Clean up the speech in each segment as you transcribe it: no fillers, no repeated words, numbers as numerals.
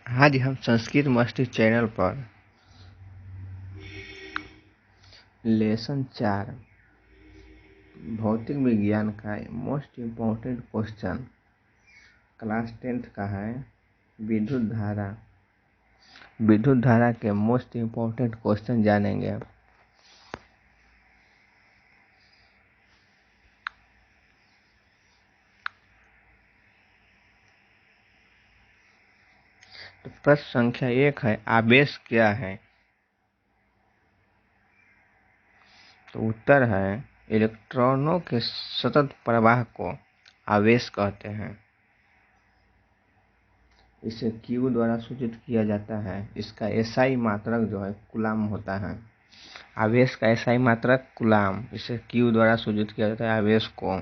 आज हम संस्कृत मस्ती चैनल पर लेसन 4 भौतिक विज्ञान का most important question class 10th का है। विद्युत धारा के मोस्ट इम्पोर्टेंट क्वेश्चन जानेंगे। तो प्रश्न संख्या 1 है, आवेश क्या है? तो उत्तर है, इलेक्ट्रॉनों के सतत प्रवाह को आवेश कहते हैं। इसे Q द्वारा सूचित किया जाता है। इसका एसआई मात्रक जो है कूलाम होता है। आवेश का एसआई मात्रक कूलाम, इसे Q द्वारा सूचित किया जाता है आवेश को,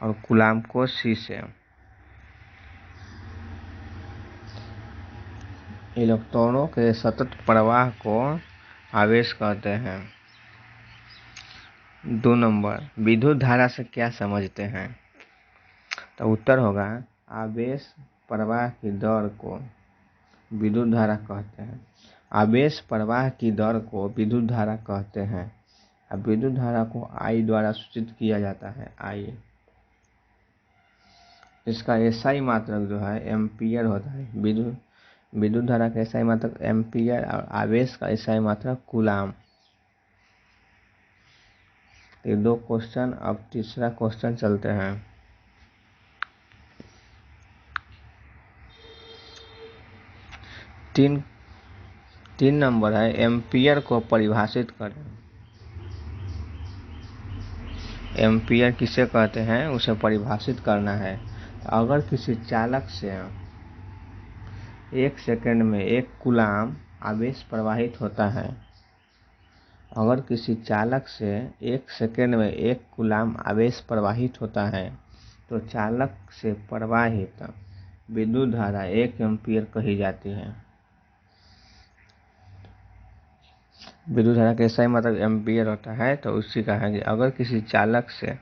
और कूलाम को C से। इलेक्ट्रॉनों के सतत प्रवाह को आवेश कहते हैं। 2 नंबर, विद्युत धारा से क्या समझते हैं? तो उत्तर होगा, आवेश प्रवाह की दर को विद्युत धारा कहते हैं। आवेश प्रवाह की दर को विद्युत धारा कहते हैं। अब विद्युत धारा को I द्वारा सूचित किया जाता है, I। इसका एसआई मात्रक जो है एम्पियर होता है। विद्युत धारा का एसआई मात्रक एम्पियर और आवेश का एसआई मात्रक कूलाम। ये 2 क्वेश्चन। अब तीसरा क्वेश्चन चलते हैं। तीन नंबर है, एम्पियर को परिभाषित करें। एम्पियर किसे कहते हैं, उसे परिभाषित करना है। अगर किसी चालक से 1 सेकंड में 1 कूलाम आवेश प्रवाहित होता है, अगर किसी चालक से 1 सेकंड में 1 कूलाम आवेश प्रवाहित होता है, तो चालक से प्रवाहित विद्युत धारा 1 एम्पियर कही जाती है। विद्युत धारा का एसआई मात्रक एम्पियर होता है। तो उसी का है कि अगर किसी चालक से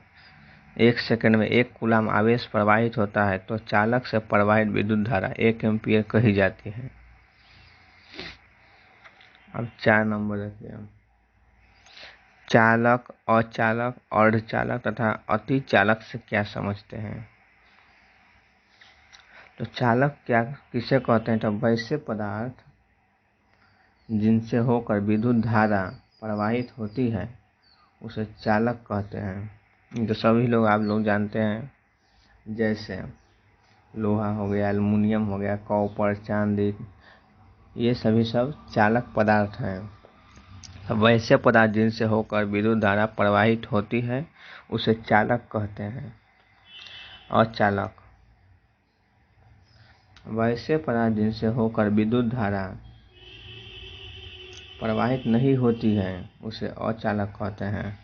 1 सेकंड में 1 कूलाम आवेश प्रवाहित होता है, तो चालक से प्रवाहित विद्युत धारा 1 एम्पियर कही जाती है। अब 4 नंबर देखिए, चालक, अचालक, अर्धचालक तथा अतिचालक से क्या समझते हैं? तो चालक क्या किसे कहते हैं? तो वैसे पदार्थ जिनसे होकर विद्युत धारा प्रवाहित होती है उसे चालक कहते हैं। जो सभी लोग आप लोग जानते हैं, जैसे लोहा हो गया, एल्युमिनियम हो गया, कॉपर, चांदी, ये सभी सब चालक पदार्थ हैं। वैसे पदार्थ जिनसे होकर विद्युत धारा प्रवाहित होती है उसे चालक कहते हैं। अचालक, वैसे पदार्थ जिनसे होकर विद्युत धारा प्रवाहित नहीं होती है उसे अचालक कहते हैं।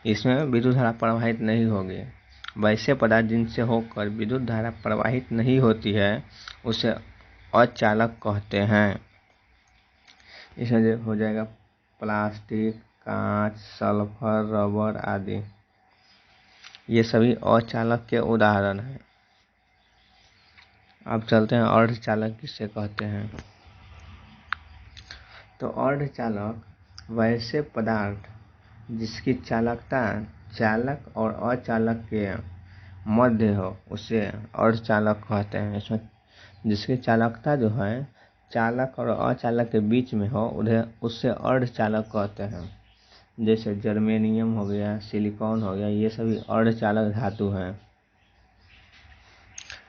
इसमें विद्युत धारा प्रवाहित नहीं होगी। वैसे पदार्थ जिनसे होकर विद्युत धारा प्रवाहित नहीं होती है उसे अचालक कहते हैं। इसमें हो जाएगा प्लास्टिक, कांच, सल्फर, रबर आदि, ये सभी अचालक के उदाहरण हैं। अब चलते हैं अर्धचालक किसे कहते हैं। तो अर्धचालक वैसे पदार्थ जिसकी चालकता चालक और अचालक के मध्य हो उसे अर्धचालक कहते हैं। इसमें जिसकी चालकता जो है चालक और अचालक के बीच में हो उससे अर्धचालक कहते हैं। जैसे जर्मेनियम हो गया, सिलिकॉन हो गया, ये सभी अर्धचालक धातु हैं।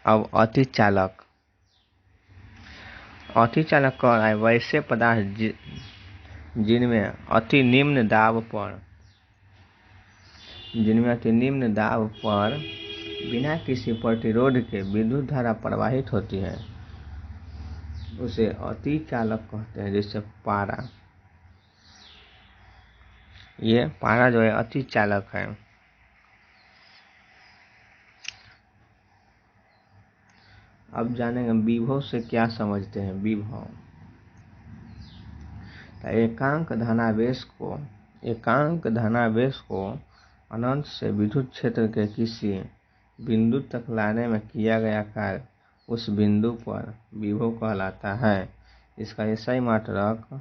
अब अतिचालक कह रहा है वैसे पदार्थ जिनमें अति निम्न दाब पर बिना किसी प्रतिरोध के विद्युत धारा प्रवाहित होती है उसे अतिचालक कहते हैं। जैसे पारा, ये पारा जो है अतिचालक है। अब जानेंगे विभव से क्या समझते हैं। विभव एकांक धनावेश को अनंत से विद्युत क्षेत्र के किसी बिंदु तक लाने में किया गया कार्य उस बिंदु पर विभव कहलाता है। इसका SI मात्रक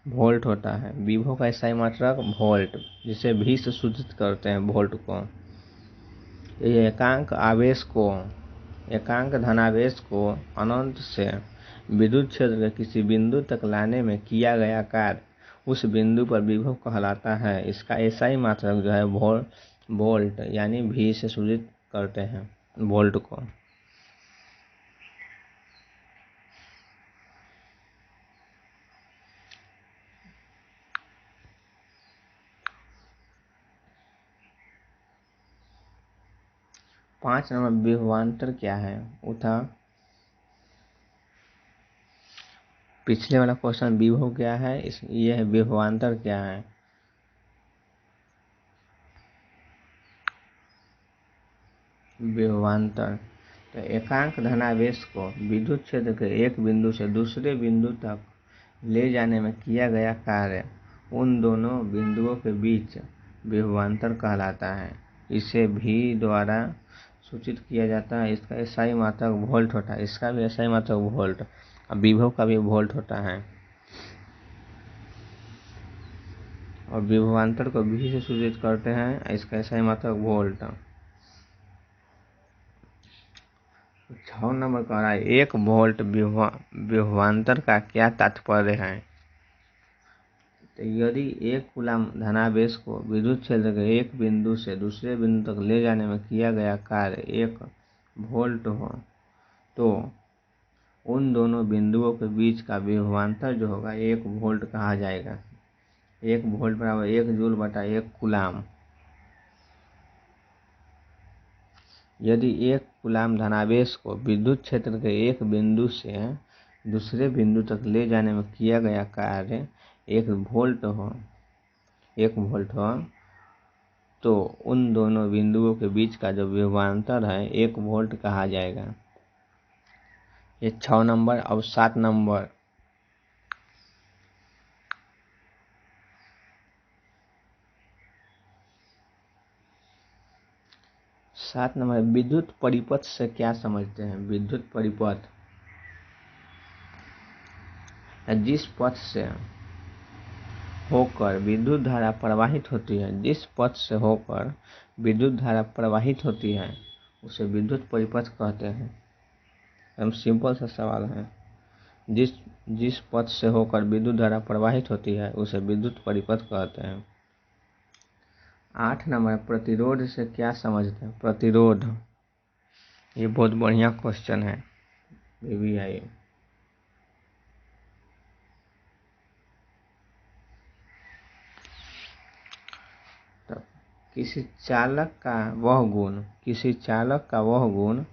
वोल्ट होता है। विभव का SI मात्रक वोल्ट, जिसे V से सूचित करते हैं वोल्ट को। ये एकांक धनावेश को अनंत से विद्युत क्षेत्र के किसी बिंदु तक लाने में किया गया कार्य उस बिंदु पर विभव कहलाता है। इसका SI मात्रक जो है वोल्ट यानी V से सूचित करते हैं वोल्ट को। पाँच नंबर विभवांतर क्या है? उठा पिछले वाला क्वेश्चन विभव क्या है, ये है विभवांतर क्या है। विभवांतर तो एकांक धनावेश को विद्युत क्षेत्र के एक बिंदु से दूसरे बिंदु तक ले जाने में किया गया कार्य उन दोनों बिंदुओं के बीच विभवांतर कहलाता है। इसे V द्वारा सूचित किया जाता है। इसका SI मात्रक वोल्ट होता है। इसका भी SI मात्रक वोल्ट, और विभव का भी वोल्ट होता है। और विभवांतर को V से सूचित करते हैं। इसका SI मात्रक वोल्ट। 6 नंबर कह रहा है 1 वोल्ट विभवांतर का क्या तात्पर्य है? तो यदि 1 कूलम धनावेश को विद्युत क्षेत्र के एक बिंदु से दूसरे बिंदु तक ले जाने में किया गया कार्य 1 वोल्ट हो तो उन दोनों बिंदुओं के बीच का विभवांतर जो होगा 1 वोल्ट कहा जाएगा। 1 वोल्ट बराबर 1 जूल बटा 1 कूलम। यदि 1 कूलम धनावेश को विद्युत क्षेत्र के एक बिंदु से दूसरे बिंदु तक ले जाने में किया गया कार्य 1 वोल्ट हो तो उन दोनों बिंदुओं के बीच का जो विभवांतर है 1 वोल्ट कहा जाएगा। ये 6 नंबर। अब 7 नंबर। 7 नंबर विद्युत परिपथ से क्या समझते हैं? विद्युत परिपथ जिस पथ से होकर विद्युत धारा प्रवाहित होती है, जिस पथ से होकर विद्युत धारा प्रवाहित होती है उसे विद्युत परिपथ कहते हैं। हम सिंपल सा सवाल है। जिस पथ से होकर विद्युत धारा प्रवाहित होती है उसे विद्युत परिपथ कहते हैं। 8 नंबर प्रतिरोध से क्या समझते हैं? प्रतिरोध, ये बहुत बढ़िया क्वेश्चन है। भी आई तो किसी चालक का वह गुण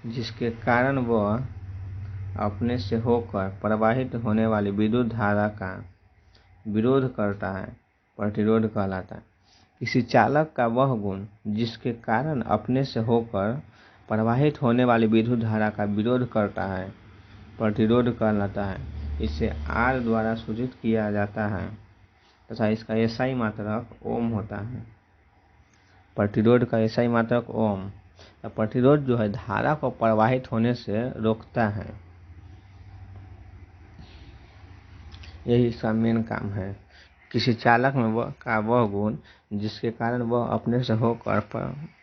जिसके कारण वह अपने से होकर प्रवाहित होने वाली विद्युत धारा का विरोध करता है, प्रतिरोध कहलाता है। किसी चालक का वह गुण जिसके कारण अपने से होकर प्रवाहित होने वाली विद्युत धारा का विरोध करता है, प्रतिरोध कहलाता है। इसे R द्वारा सूचित किया जाता है तथा इसका SI मात्रक ओम होता है। प्रतिरोध का SI मात्रक ओम। प्रतिरोध जो है धारा को प्रवाहित होने से रोकता है, यही इसका मेन काम है। किसी चालक में वह गुण जिसके कारण वह अपने से होकर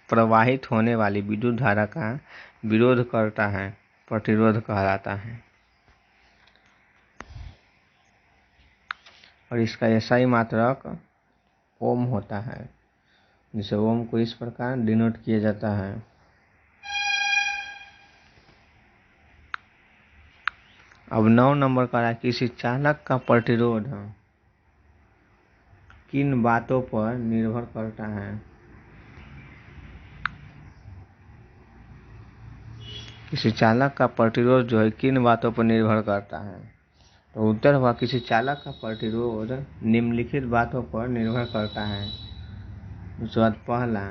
प्रवाहित होने वाली विद्युत धारा का विरोध करता है, प्रतिरोध कहलाता है। और इसका SI मात्रक ओम होता है, जिसे ओम को इस प्रकार डिनोट किया जाता है। अब 9 नंबर का है किसी चालक का प्रतिरोध किन बातों पर निर्भर करता है? किसी चालक का प्रतिरोध जो है किन बातों पर निर्भर करता है? तो उत्तर हुआ किसी चालक का प्रतिरोध निम्नलिखित बातों पर निर्भर करता है। उसके बाद पहला,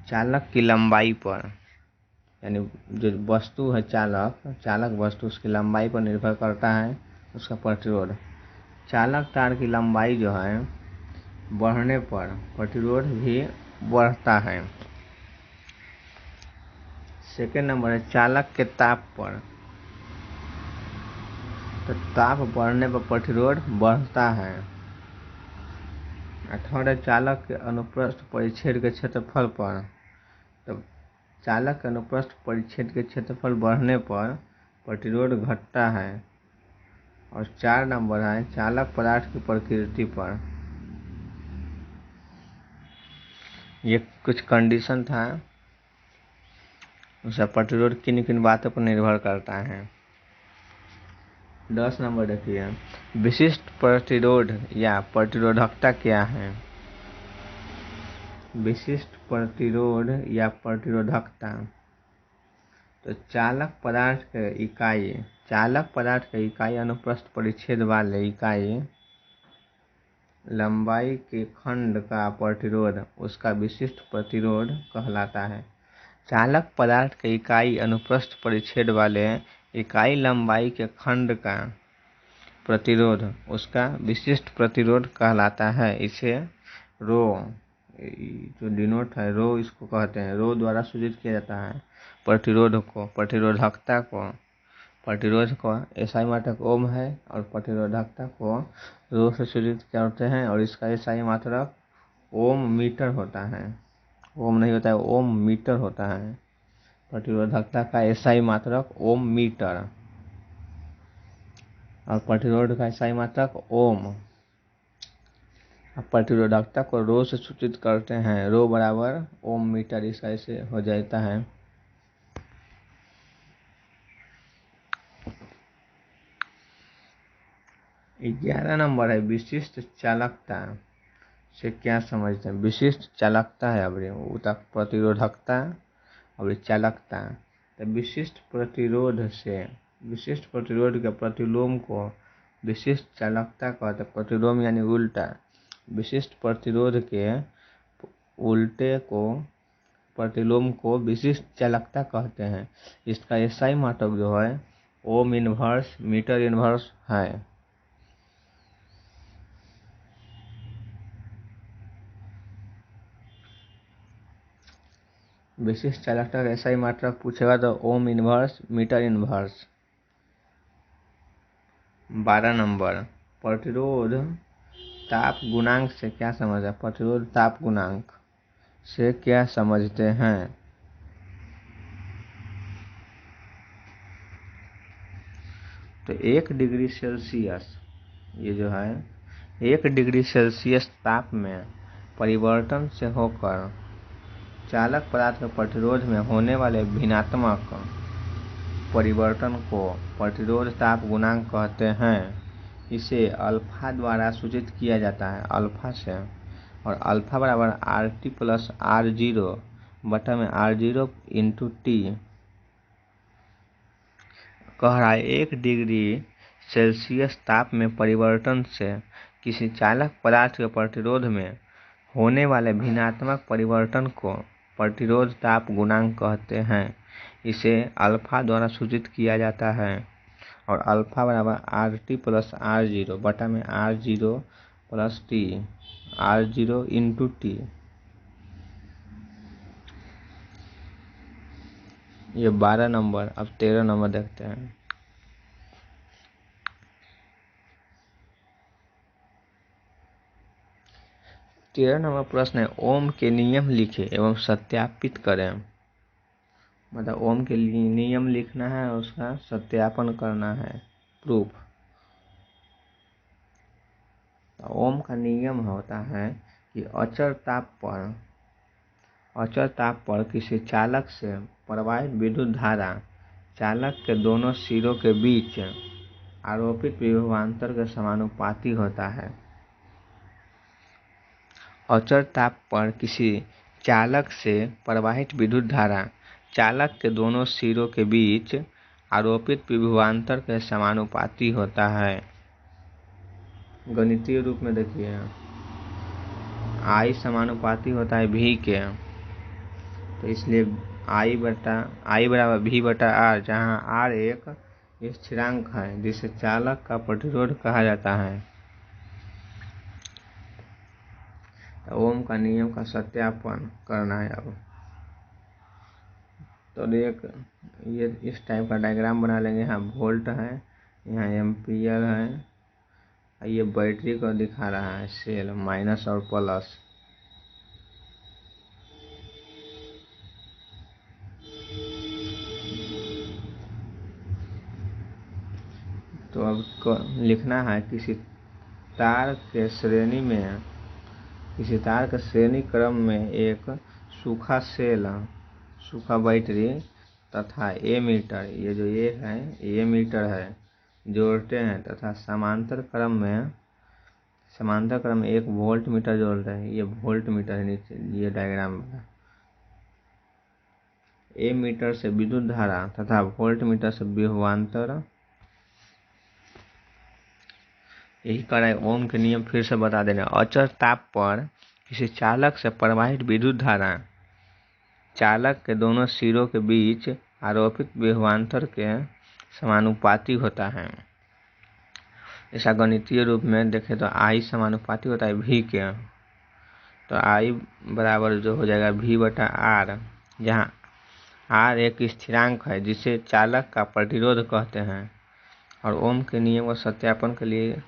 चालक की लंबाई पर, यानी जो वस्तु है चालक वस्तु उसकी लंबाई पर निर्भर करता है उसका प्रतिरोध। चालक तार की लंबाई जो है बढ़ने पर प्रतिरोध भी बढ़ता है। सेकेंड नंबर है चालक के ताप पर। तो ताप बढ़ने पर प्रतिरोध बढ़ता है। थर्ड है चालक के अनुप्रस्थ परिच्छेद के क्षेत्रफल पर। तो चालक के अनुप्रस्थ परिच्छेद के क्षेत्रफल बढ़ने पर प्रतिरोध घटता है। और 4 नंबर है चालक पदार्थ की प्रकृति पर। ये कुछ कंडीशन था, उसका प्रतिरोध किन किन बातों पर निर्भर करता है। 10 नंबर देखिए, विशिष्ट प्रतिरोध या प्रतिरोधकता क्या है। विशिष्ट प्रतिरोध या प्रतिरोधकता, तो चालक पदार्थ के इकाई अनुप्रस्थ परिच्छेद वाले इकाई लंबाई के खंड का प्रतिरोध उसका विशिष्ट प्रतिरोध कहलाता है। चालक पदार्थ के इकाई अनुप्रस्थ परिच्छेद वाले इकाई लंबाई के खंड का प्रतिरोध उसका विशिष्ट प्रतिरोध कहलाता है। इसे रो, जो डिनोट है रो, इसको कहते हैं, रो द्वारा सूचित किया जाता है प्रतिरोध को, प्रतिरोधकता को। प्रतिरोध को एसआई मात्रक ओम है और प्रतिरोधकता को रो से सूचित करते हैं और इसका एसआई मात्रक ओम मीटर होता है। ओम नहीं होता है, ओम मीटर होता है। प्रतिरोधकता का एसआई मात्रक ओम मीटर और प्रतिरोध का एसआई मात्रक ओम। अब प्रतिरोधकता को रो से सूचित करते हैं, रो बराबर ओम मीटर, इसका ऐसे हो जाता है। ग्यारह नंबर है विशिष्ट चालकता से क्या समझते हैं। विशिष्ट चालकता है अब प्रतिरोधकता और चालकता। तो विशिष्ट प्रतिरोध के प्रतिलोम को विशिष्ट चालकता कहते हैं। प्रतिलोम यानी उल्टा, विशिष्ट प्रतिरोध के उल्टे को प्रतिलोम को विशिष्ट चालकता कहते हैं। इसका एसआई मात्रक जो है ओम इनवर्स मीटर इनवर्स है। विशिष्ट चालकता का एसआई मात्रक पूछेगा तो ohm inverse metre inverse. 12 number प्रतिरोध ताप गुणांक से क्या समझते हैं। प्रतिरोध ताप गुणांक से क्या समझते हैं। तो 1 डिग्री सेल्सियस, ये जो है 1 डिग्री सेल्सियस ताप में परिवर्तन से होकर चालक पदार्थ के प्रतिरोध में होने वाले भिन्नात्मक परिवर्तन को प्रतिरोध ताप गुणांक कहते हैं। इसे अल्फा द्वारा सूचित किया जाता है, अल्फा से, और अल्फा बराबर RT प्लस R0 बटा में R0 इंटू टी। कह रहा है 1 डिग्री सेल्सियस ताप में परिवर्तन से किसी चालक पदार्थ के प्रतिरोध में होने वाले भिन्नात्मक परिवर्तन को प्रतिरोध ताप गुणांक कहते हैं। इसे अल्फा द्वारा सूचित किया जाता है और अल्फा बराबर RT प्लस R0 बटा में R0 plus T, R0 into T. ये 12 नंबर। अब 13 नंबर देखते हैं। तेरह नंबर प्रश्न है ओम के नियम लिखे एवं सत्यापित करें। मतलब ओम के नियम लिखना है और उसका सत्यापन करना है, प्रूफ। ओम का नियम होता है कि अचर ताप पर किसी चालक से प्रवाहित विद्युत धारा चालक के दोनों सिरों के बीच आरोपित विभवांतर के समानुपाती होता है। अचर ताप पर किसी चालक से प्रवाहित विद्युत धारा चालक के दोनों सिरों के बीच आरोपित विभवांतर के समानुपाती होता है। गणितीय रूप में देखिए, I समानुपाती होता है V के, तो इसलिए I बराबर V बटा R, जहाँ R एक स्थिरांक है जिसे चालक का प्रतिरोध कहा जाता है। तो ओम का नियम का सत्यापन करना है। अब तो एक ये इस टाइप का डायग्राम बना लेंगे। यहाँ वोल्ट है, यहाँ एम्पियर है, ये बैटरी को दिखा रहा है सेल माइनस और प्लस। तो अब लिखना है किसी तार के श्रेणी क्रम में एक सूखा सेल, सूखा बैटरी तथा एमीटर, ये जो ये है एमीटर है, जोड़ते हैं तथा समांतर क्रम में एक वोल्ट मीटर जोड़ रहे हैं। ये वोल्ट मीटर है नीचे ये डायग्राम में। एमीटर से विद्युत धारा तथा वोल्ट मीटर से विभवांतर, यही कारण ओम के नियम फिर से बता देना। अचर ताप पर किसी चालक से प्रवाहित विद्युत धारा चालक के दोनों सिरों के बीच आरोपित विभवांतर के समानुपाती होता है। ऐसा गणितीय रूप में देखें तो आई समानुपाती होता है भी के। तो आई बराबर जो हो जाएगा V बटा R, जहाँ R एक स्थिरांक है जिसे चालक का प्रतिरोध कहते हैं। और ओम के नियम का सत्यापन के लिए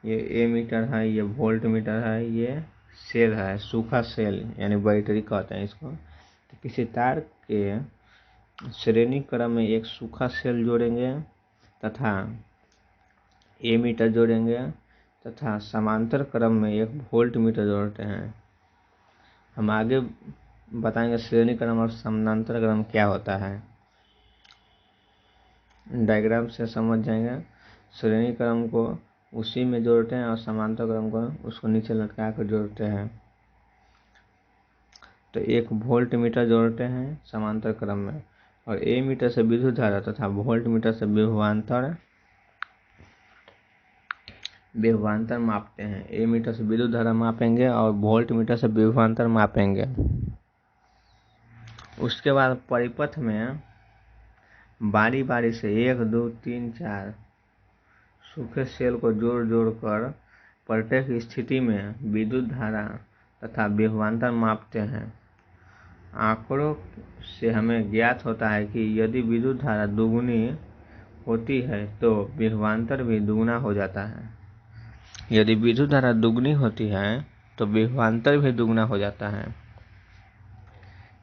ये एमीटर है, ये वोल्ट मीटर है, ये सेल है, सूखा सेल यानी बैटरी कहते हैं इसको। तो किसी तार के श्रेणी क्रम में एक सूखा सेल जोड़ेंगे तथा एमीटर जोड़ेंगे तथा समांतर क्रम में एक वोल्ट मीटर जोड़ते हैं। हम आगे बताएंगे श्रेणी क्रम और समांतर क्रम क्या होता है, डायग्राम से समझ जाएंगे। श्रेणी क्रम को उसी में जोड़ते हैं और समांतर क्रम को उसको नीचे लटका कर जोड़ते हैं। तो एक वोल्ट मीटर जोड़ते हैं समांतर क्रम में, और ए मीटर से विद्युत धारा तथा वोल्ट मीटर से विभवांतर मापते हैं। ए मीटर से विद्युत धारा मापेंगे और वोल्ट मीटर से विभवांतर मापेंगे। उसके बाद परिपथ में बारी बारी से 1 2 3 4 सूखे सेल को जोड़ कर प्रत्येक स्थिति में विद्युत धारा तथा विभवांतर मापते हैं। आंकड़ों से हमें ज्ञात होता है कि यदि विद्युत धारा दुगुनी होती है तो विभवांतर भी दुगुना हो जाता है। यदि विद्युत धारा दुगुनी होती है तो विभवांतर भी दुगुना हो जाता है।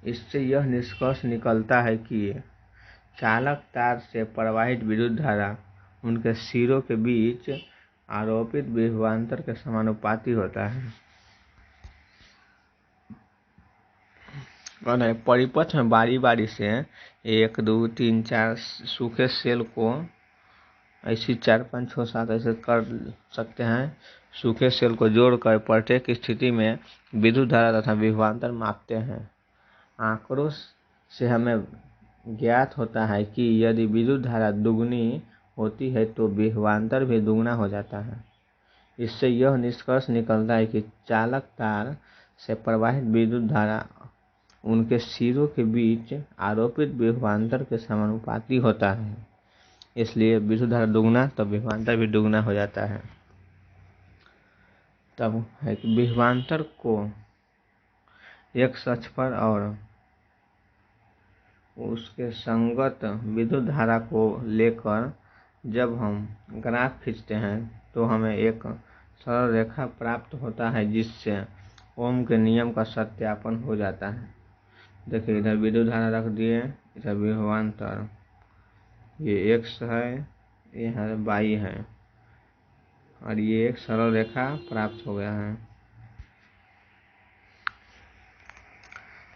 इससे यह निष्कर्ष निकलता है कि चालक तार से प्रवाहित विद्युत धारा उनके सिरों के बीच आरोपित विभवांतर के समानुपाती होता है। और परिपथ में बारी बारी से 1 2 3 4 सूखे सेल को ऐसी 4 5 6 7 ऐसे कर सकते हैं। सूखे सेल को जोड़कर प्रत्येक स्थिति में विद्युत धारा तथा विभवांतर मापते हैं। आंकड़ों से हमें ज्ञात होता है कि यदि विद्युत धारा दुगुनी होती है तो विभवांतर भी दुगुना हो जाता है। इससे यह निष्कर्ष निकलता है कि चालक तार से प्रवाहित विद्युत धारा उनके सिरों के बीच आरोपित विभवांतर के समानुपाती होता है। इसलिए विद्युत धारा दुगुना तो विभवांतर भी दुगुना हो जाता है। तब है कि विभवांतर को एक अक्ष पर और उसके संगत विद्युत धारा को लेकर जब हम ग्राफ खींचते हैं तो हमें एक सरल रेखा प्राप्त होता है जिससे ओम के नियम का सत्यापन हो जाता है। देखिए इधर विद्युत धारा रख दिए, इधर विभवांतर, ये x है, यह y है, और ये एक सरल रेखा प्राप्त हो गया है।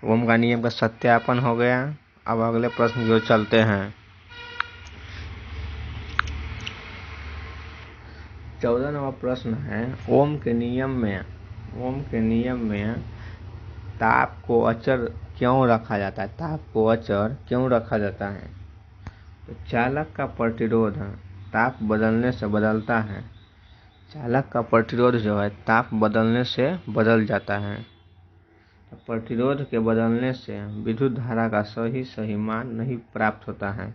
ओम का नियम का सत्यापन हो गया। अब अगले प्रश्न की ओर चलते हैं। 14वां प्रश्न है, ओम के नियम में ताप को अचर क्यों रखा जाता है? ताप को अचर क्यों रखा जाता है? तो चालक का प्रतिरोध ताप बदलने से बदलता है। चालक का प्रतिरोध जो है ताप बदलने से बदल जाता है। तो प्रतिरोध के बदलने से विद्युत धारा का सही मान नहीं प्राप्त होता है।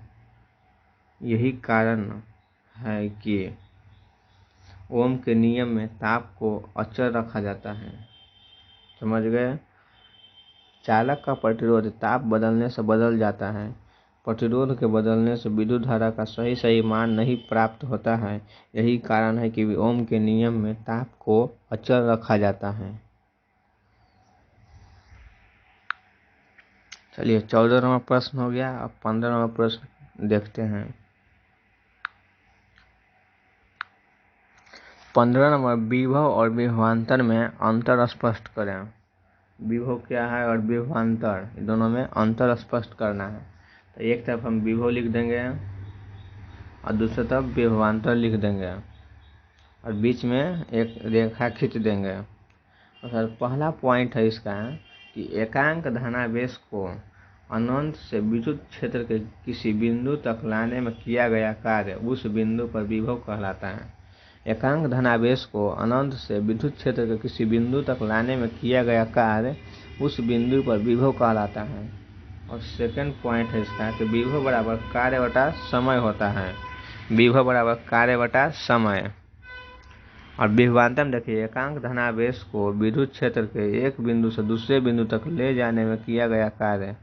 यही कारण है कि ओम के नियम में ताप को अचर रखा जाता है। समझ गए? चालक का प्रतिरोध ताप बदलने से बदल जाता है। प्रतिरोध के बदलने से विद्युत धारा का सही मान नहीं प्राप्त होता है। यही कारण है कि ओम के नियम में ताप को अचल रखा जाता है। चलिए 14वां प्रश्न हो गया। अब 15वां प्रश्न देखते हैं। 15 नंबर, विभव और विभवांतर में अंतर स्पष्ट करें। विभव क्या है और विभवांतर, दोनों में अंतर स्पष्ट करना है। तो एक तरफ हम विभव लिख देंगे और दूसरी तरफ विभवांतर लिख देंगे और बीच में एक रेखा खींच देंगे। और सर पहला पॉइंट है इसका कि एकांक धनावेश को अनंत से विद्युत क्षेत्र के किसी बिंदु तक लाने में किया गया कार्य उस बिंदु पर विभव कहलाता है। एकांक धनावेश को अनंत से विद्युत क्षेत्र के किसी बिंदु तक लाने में किया गया कार्य उस बिंदु पर विभव कहलाता है। और सेकंड पॉइंट है इसका कि विभव बराबर कार्य बटा समय होता है। विभव बराबर कार्य बटा समय। और विभवांतर में देखिए, एकांक धनावेश को विद्युत क्षेत्र के एक बिंदु से दूसरे बिंदु तक ले जाने में किया गया कार्य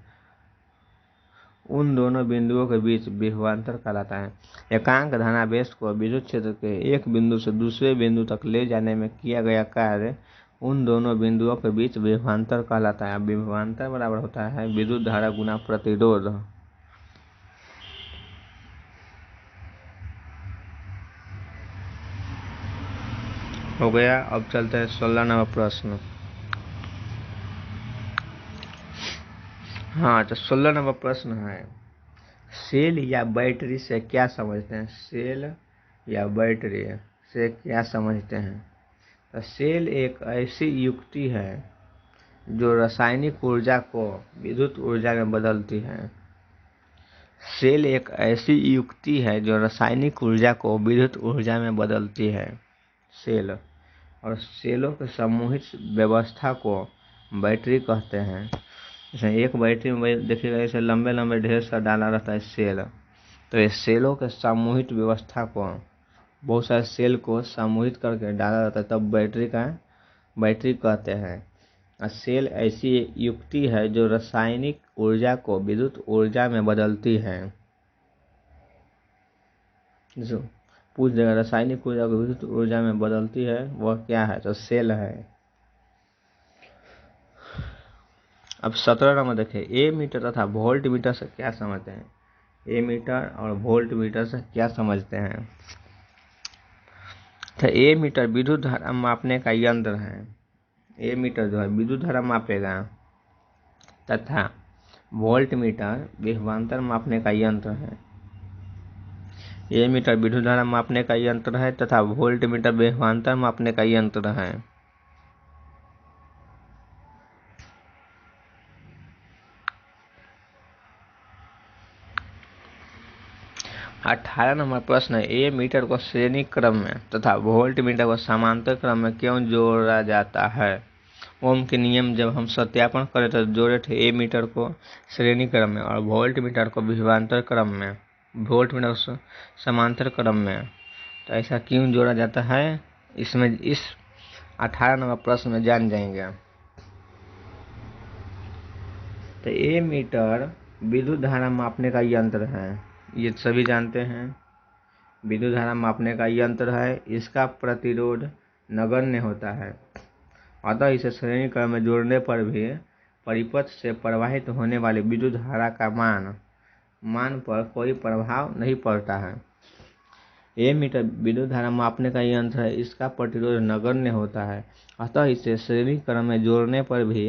उन दोनों बिंदुओं के बीच विभवांतर कहलाता है। एकांक धनावेश को विद्युत क्षेत्र के एक बिंदु से दूसरे बिंदु तक ले जाने में किया गया कार्य उन दोनों बिंदुओं के बीच विभवांतर कहलाता है। विभवांतर बराबर होता है विद्युत धारा गुना प्रतिरोध। हो गया। अब चलते हैं 16 नंबर प्रश्न। हाँ, तो 16 नंबर प्रश्न है, सेल या बैटरी से क्या समझते हैं। सेल या बैटरी से क्या समझते हैं। तो सेल एक ऐसी युक्ति है जो रासायनिक ऊर्जा को विद्युत ऊर्जा में बदलती है। सेल एक ऐसी युक्ति है जो रासायनिक ऊर्जा को विद्युत ऊर्जा में बदलती है। सेल और सेलों के समूहित व्यवस्था को बैटरी कहते हैं। जैसे एक बैटरी में देखिएगा, ऐसे लंबे लंबे ढेर सा डाला रहता है सेल। तो ये सेलों के सामूहिक व्यवस्था को, बहुत सारे सेल को सामूहिक करके डाला रहता है, तब बैटरी कहते हैं। और सेल ऐसी युक्ति है जो रासायनिक ऊर्जा को विद्युत ऊर्जा में बदलती है। जो पूछ देगा रासायनिक ऊर्जा को विद्युत ऊर्जा में बदलती है वह क्या है, तो सेल है। अब 17 नंबर देखिए, ए मीटर तथा वोल्ट मीटर से क्या समझते हैं। ए मीटर और वोल्ट मीटर से क्या समझते हैं। तो ए मीटर विद्युत धारा मापने का यंत्र है। ए मीटर जो है विद्युत धारा मापेगा तथा वोल्ट मीटर विभवांतर मापने का यंत्र है। ए मीटर विद्युत धारा मापने का यंत्र है तथा वोल्ट मीटर विभवांतर मापने का यंत्र है। 18 नंबर प्रश्न है, ए मीटर को श्रेणी क्रम में तथा वोल्ट मीटर को समांतर क्रम में क्यों जोड़ा जाता है। ओम के नियम जब हम सत्यापन करें तो जोड़े थे ए मीटर को श्रेणी क्रम में और वोल्ट मीटर को विभवांतर क्रम में, वोल्ट मीटर को समांतर क्रम में। तो ऐसा क्यों जोड़ा जाता है, इसमें इस 18 नंबर प्रश्न में जान जाएंगे। तो ए मीटर विद्युत धारा मापने का यंत्र है, ये सभी जानते हैं। विद्युत धारा मापने का यंत्र है, इसका प्रतिरोध नगण्य होता है, अतः इसे श्रेणी क्रम में जोड़ने पर भी परिपथ से प्रवाहित होने वाली विद्युत धारा का मान पर कोई प्रभाव नहीं पड़ता है। ए मीटर विद्युत धारा मापने का यंत्र है, इसका प्रतिरोध नगण्य होता है, अतः इसे श्रेणी क्रम में जोड़ने पर भी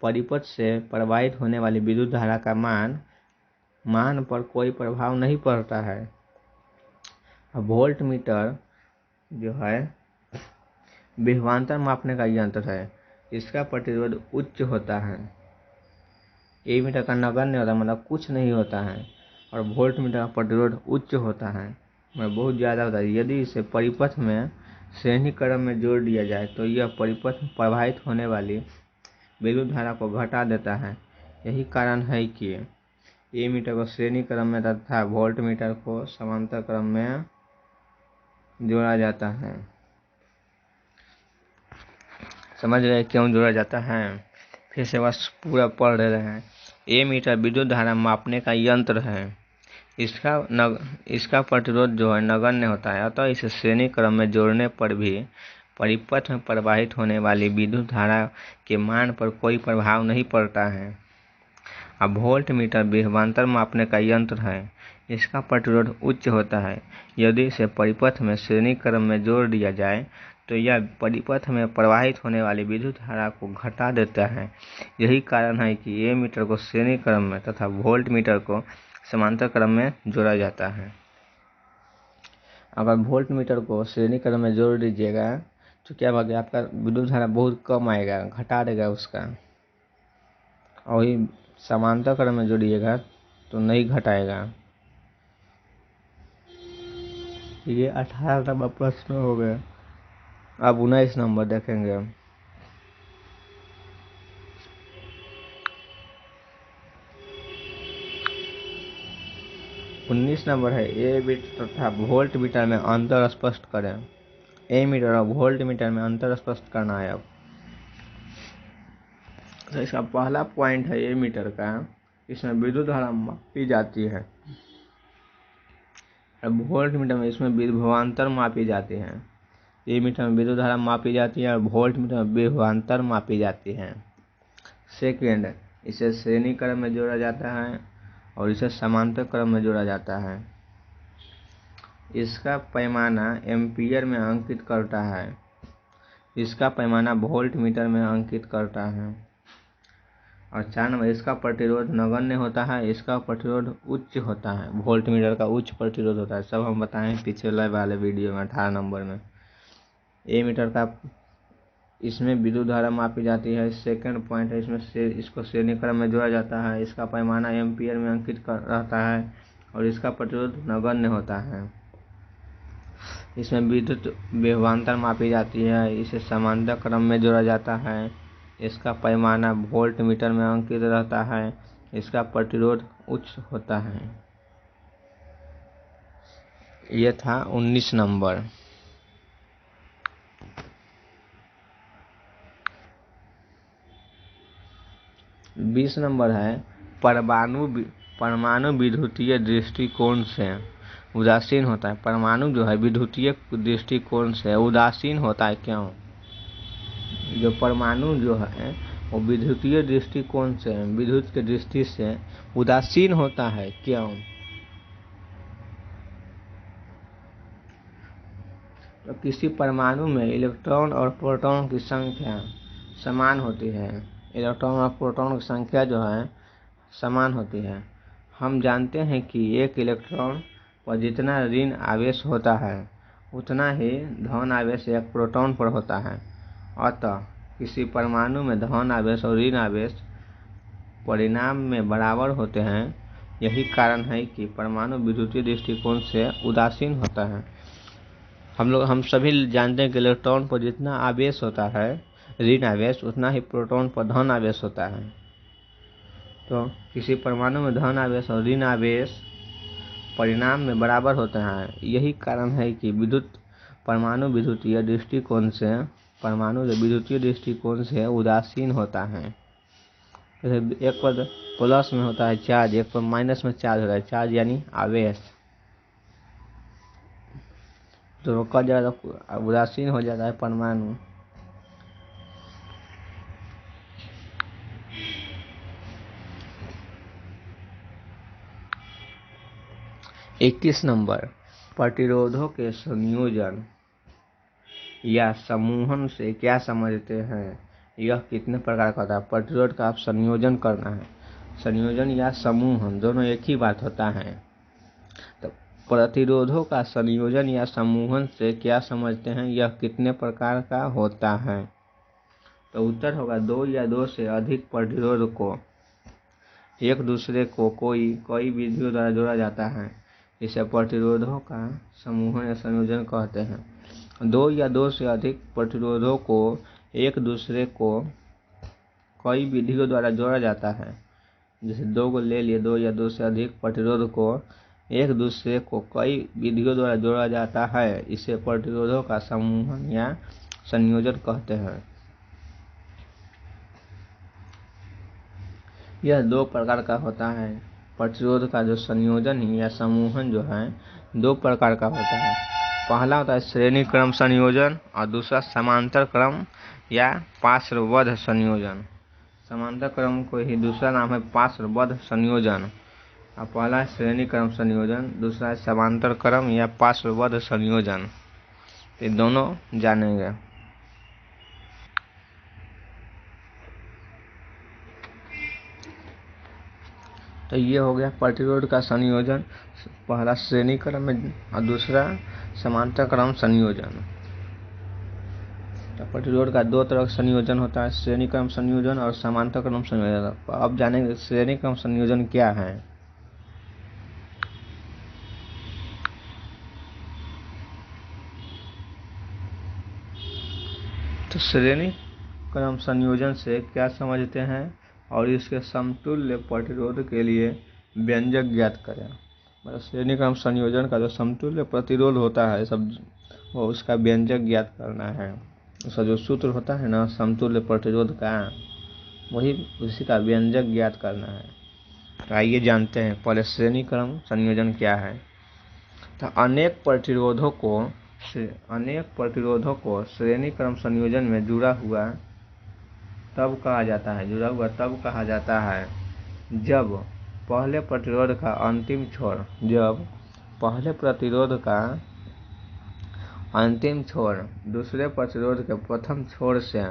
परिपथ से प्रवाहित होने वाली विद्युत धारा का मान पर कोई प्रभाव नहीं पड़ता है। वोल्ट मीटर जो है विभवांतर मापने का यंत्र है, इसका प्रतिरोध उच्च होता है। ए मीटर का नगण्य होता है, मतलब कुछ नहीं होता है, और वोल्ट मीटर का प्रतिरोध उच्च होता है, मतलब बहुत ज़्यादा होता है। यदि इसे परिपथ में श्रेणी क्रम में जोड़ दिया जाए तो यह परिपथ में प्रवाहित होने वाली विद्युत धारा को घटा देता है। यही कारण है कि ए मीटर को श्रेणी क्रम में तथा वोल्ट मीटर को समांतर क्रम में जोड़ा जाता है। समझ गए क्यों जोड़ा जाता है। फिर से बस पूरा पढ़ रहे हैं। ए मीटर विद्युत धारा मापने का यंत्र है। इसका प्रतिरोध जो है नगण्य होता है, अतः इसे श्रेणी क्रम में जोड़ने पर भी परिपथ में प्रवाहित होने वाली विद्युत धारा के मान पर कोई प्रभाव नहीं पड़ता है। अब वोल्ट मीटर विभवांतर मापने का यंत्र है। इसका प्रतिरोध उच्च होता है। यदि इसे परिपथ में श्रेणी क्रम में जोड़ दिया जाए तो यह परिपथ में प्रवाहित होने वाली विद्युत धारा को घटा देता है। यही कारण है कि ए मीटर को श्रेणी क्रम में तथा वोल्ट मीटर को समांतर क्रम में जोड़ा जाता है। अगर वोल्ट मीटर को श्रेणी क्रम में जोड़ दीजिएगा तो क्या होगा, आपका विद्युत धारा बहुत कम आएगा, घटा देगा उसका। और वही समांतर क्रम में जोड़िएगा तो नहीं घटाएगा। ये 18 नंबर प्रश्न हो गया। अब 19 नंबर देखेंगे। उन्नीस नंबर है ए मीटर तथा वोल्ट मीटर में अंतर स्पष्ट करें। ए मीटर और वोल्ट मीटर में अंतर स्पष्ट करना है। अब तो इसका पहला पॉइंट है ए मीटर का, इसमें विद्युत धारा मापी जाती है। अब वोल्ट मीटर में इसमें विभवांतर मापी जाती है। ए मीटर में विद्युत धारा मापी जाती है और वोल्ट मीटर में विभवांतर मापी जाती है। सेकेंड, इसे श्रेणी क्रम में जोड़ा जाता है और इसे समांतर क्रम में जोड़ा जाता है। इसका पैमाना एम्पीयर में अंकित करता है। इसका पैमाना वोल्ट मीटर में अंकित करता है। और 4 नंबर, इसका प्रतिरोध नगण्य होता है। इसका प्रतिरोध उच्च होता है। वोल्ट मीटर का उच्च प्रतिरोध होता है। सब हम बताएं पिछले वाले वीडियो में 18 नंबर में। ए मीटर का इसमें विद्युत धारा मापी जाती है। सेकंड पॉइंट है, इसको श्रेणी क्रम में जोड़ा जाता है। इसका पैमाना एम्पीयर में अंकित रहता है और इसका प्रतिरोध नगण्य होता है। इसमें विद्युत विभवांतर मापी जाती है। इसे समांतर क्रम में जोड़ा जाता है। इसका पैमाना वोल्ट मीटर में अंकित रहता है। इसका प्रतिरोध उच्च होता है। यह था 19 नंबर। बीस नंबर है परमाणु विद्युतीय दृष्टिकोण से उदासीन होता है। परमाणु जो है विद्युतीय दृष्टिकोण से उदासीन होता है। क्यों? जो परमाणु जो है वो विद्युतीय दृष्टिकोण से, विद्युत के दृष्टि से उदासीन होता है। क्यों? तो किसी परमाणु में इलेक्ट्रॉन और प्रोटॉन की संख्या समान होती है। इलेक्ट्रॉन और प्रोटॉन की संख्या जो है समान होती है। हम जानते हैं कि एक इलेक्ट्रॉन पर जितना ऋण आवेश होता है उतना ही धन आवेश एक प्रोटॉन पर होता है। अतः किसी परमाणु में धन आवेश और ऋण आवेश परिणाम में बराबर होते हैं। यही कारण है कि परमाणु विद्युतीय दृष्टिकोण से उदासीन होता है। हम सभी जानते हैं कि इलेक्ट्रॉन पर जितना आवेश होता है ऋण आवेश, उतना ही प्रोटॉन पर धन आवेश होता है। तो किसी परमाणु में धन आवेश और ऋण आवेश परिणाम में बराबर होते हैं। यही कारण है कि परमाणु विद्युतीय दृष्टिकोण से उदासीन होता है। जैसे एक पर प्लस में होता है चार्ज, एक पर माइनस में चार्ज होता है। चार्ज यानी आवेश, तो का ज़्यादा उदासीन हो जाता है परमाणु। इक्कीस नंबर, प्रतिरोधों के संयोजन या समूहन से क्या समझते हैं? यह कितने प्रकार का होता है? प्रतिरोध का आप संयोजन करना है। संयोजन या समूहन दोनों एक ही बात होता है। तो प्रतिरोधों का संयोजन या समूहन से क्या समझते हैं? यह कितने प्रकार का होता है? तो उत्तर होगा 2 या 2 से अधिक प्रतिरोध को एक दूसरे को कोई विधियों द्वारा जोड़ा जाता है। इसे प्रतिरोधों का समूहन या संयोजन कहते हैं। 2 या 2 से अधिक प्रतिरोधों को एक दूसरे को कई विधियों द्वारा जोड़ा जाता है। जैसे 2 को ले लिए, 2 या 2 से अधिक प्रतिरोध को एक दूसरे को कई विधियों द्वारा जोड़ा जाता है। इसे प्रतिरोधों का समूहन या संयोजन कहते हैं। यह दो प्रकार का होता है। प्रतिरोध का जो संयोजन या समूहन जो है दो प्रकार का होता है। पहला होता है श्रेणी क्रम संयोजन और दूसरा समांतर क्रम या पार्श्वबद्ध संयोजन। समांतर क्रम को ही दूसरा नाम है पार्श्वबद्ध संयोजन। और पहला है श्रेणी क्रम संयोजन, दूसरा है समांतर क्रम या पार्श्वबद्ध संयोजन। ये दोनों जानेंगे। तो ये हो गया प्रतिरोध का संयोजन, पहला श्रेणी क्रम में और दूसरा समांतर क्रम संयोजन। तो प्रतिरोध का दो तरह का संयोजन होता है, श्रेणी क्रम संयोजन और समांतर क्रम संयोजन। अब जानेंगे श्रेणी क्रम संयोजन क्या है। तो श्रेणी क्रम संयोजन से क्या समझते हैं और इसके समतुल्य प्रतिरोध के लिए व्यंजक ज्ञात करें। मतलब श्रेणी क्रम संयोजन का जो समतुल्य प्रतिरोध होता है सब वो उसका व्यंजक ज्ञात करना है। उसका जो सूत्र होता है ना समतुल्य प्रतिरोध का, वही उसी का व्यंजक ज्ञात करना है। तो आइए जानते हैं पहले श्रेणी क्रम संयोजन क्या है। तो अनेक प्रतिरोधों को श्रेणी क्रम संयोजन में जुड़ा हुआ तब कहा जाता है जब पहले प्रतिरोध का अंतिम छोर दूसरे प्रतिरोध के प्रथम छोर से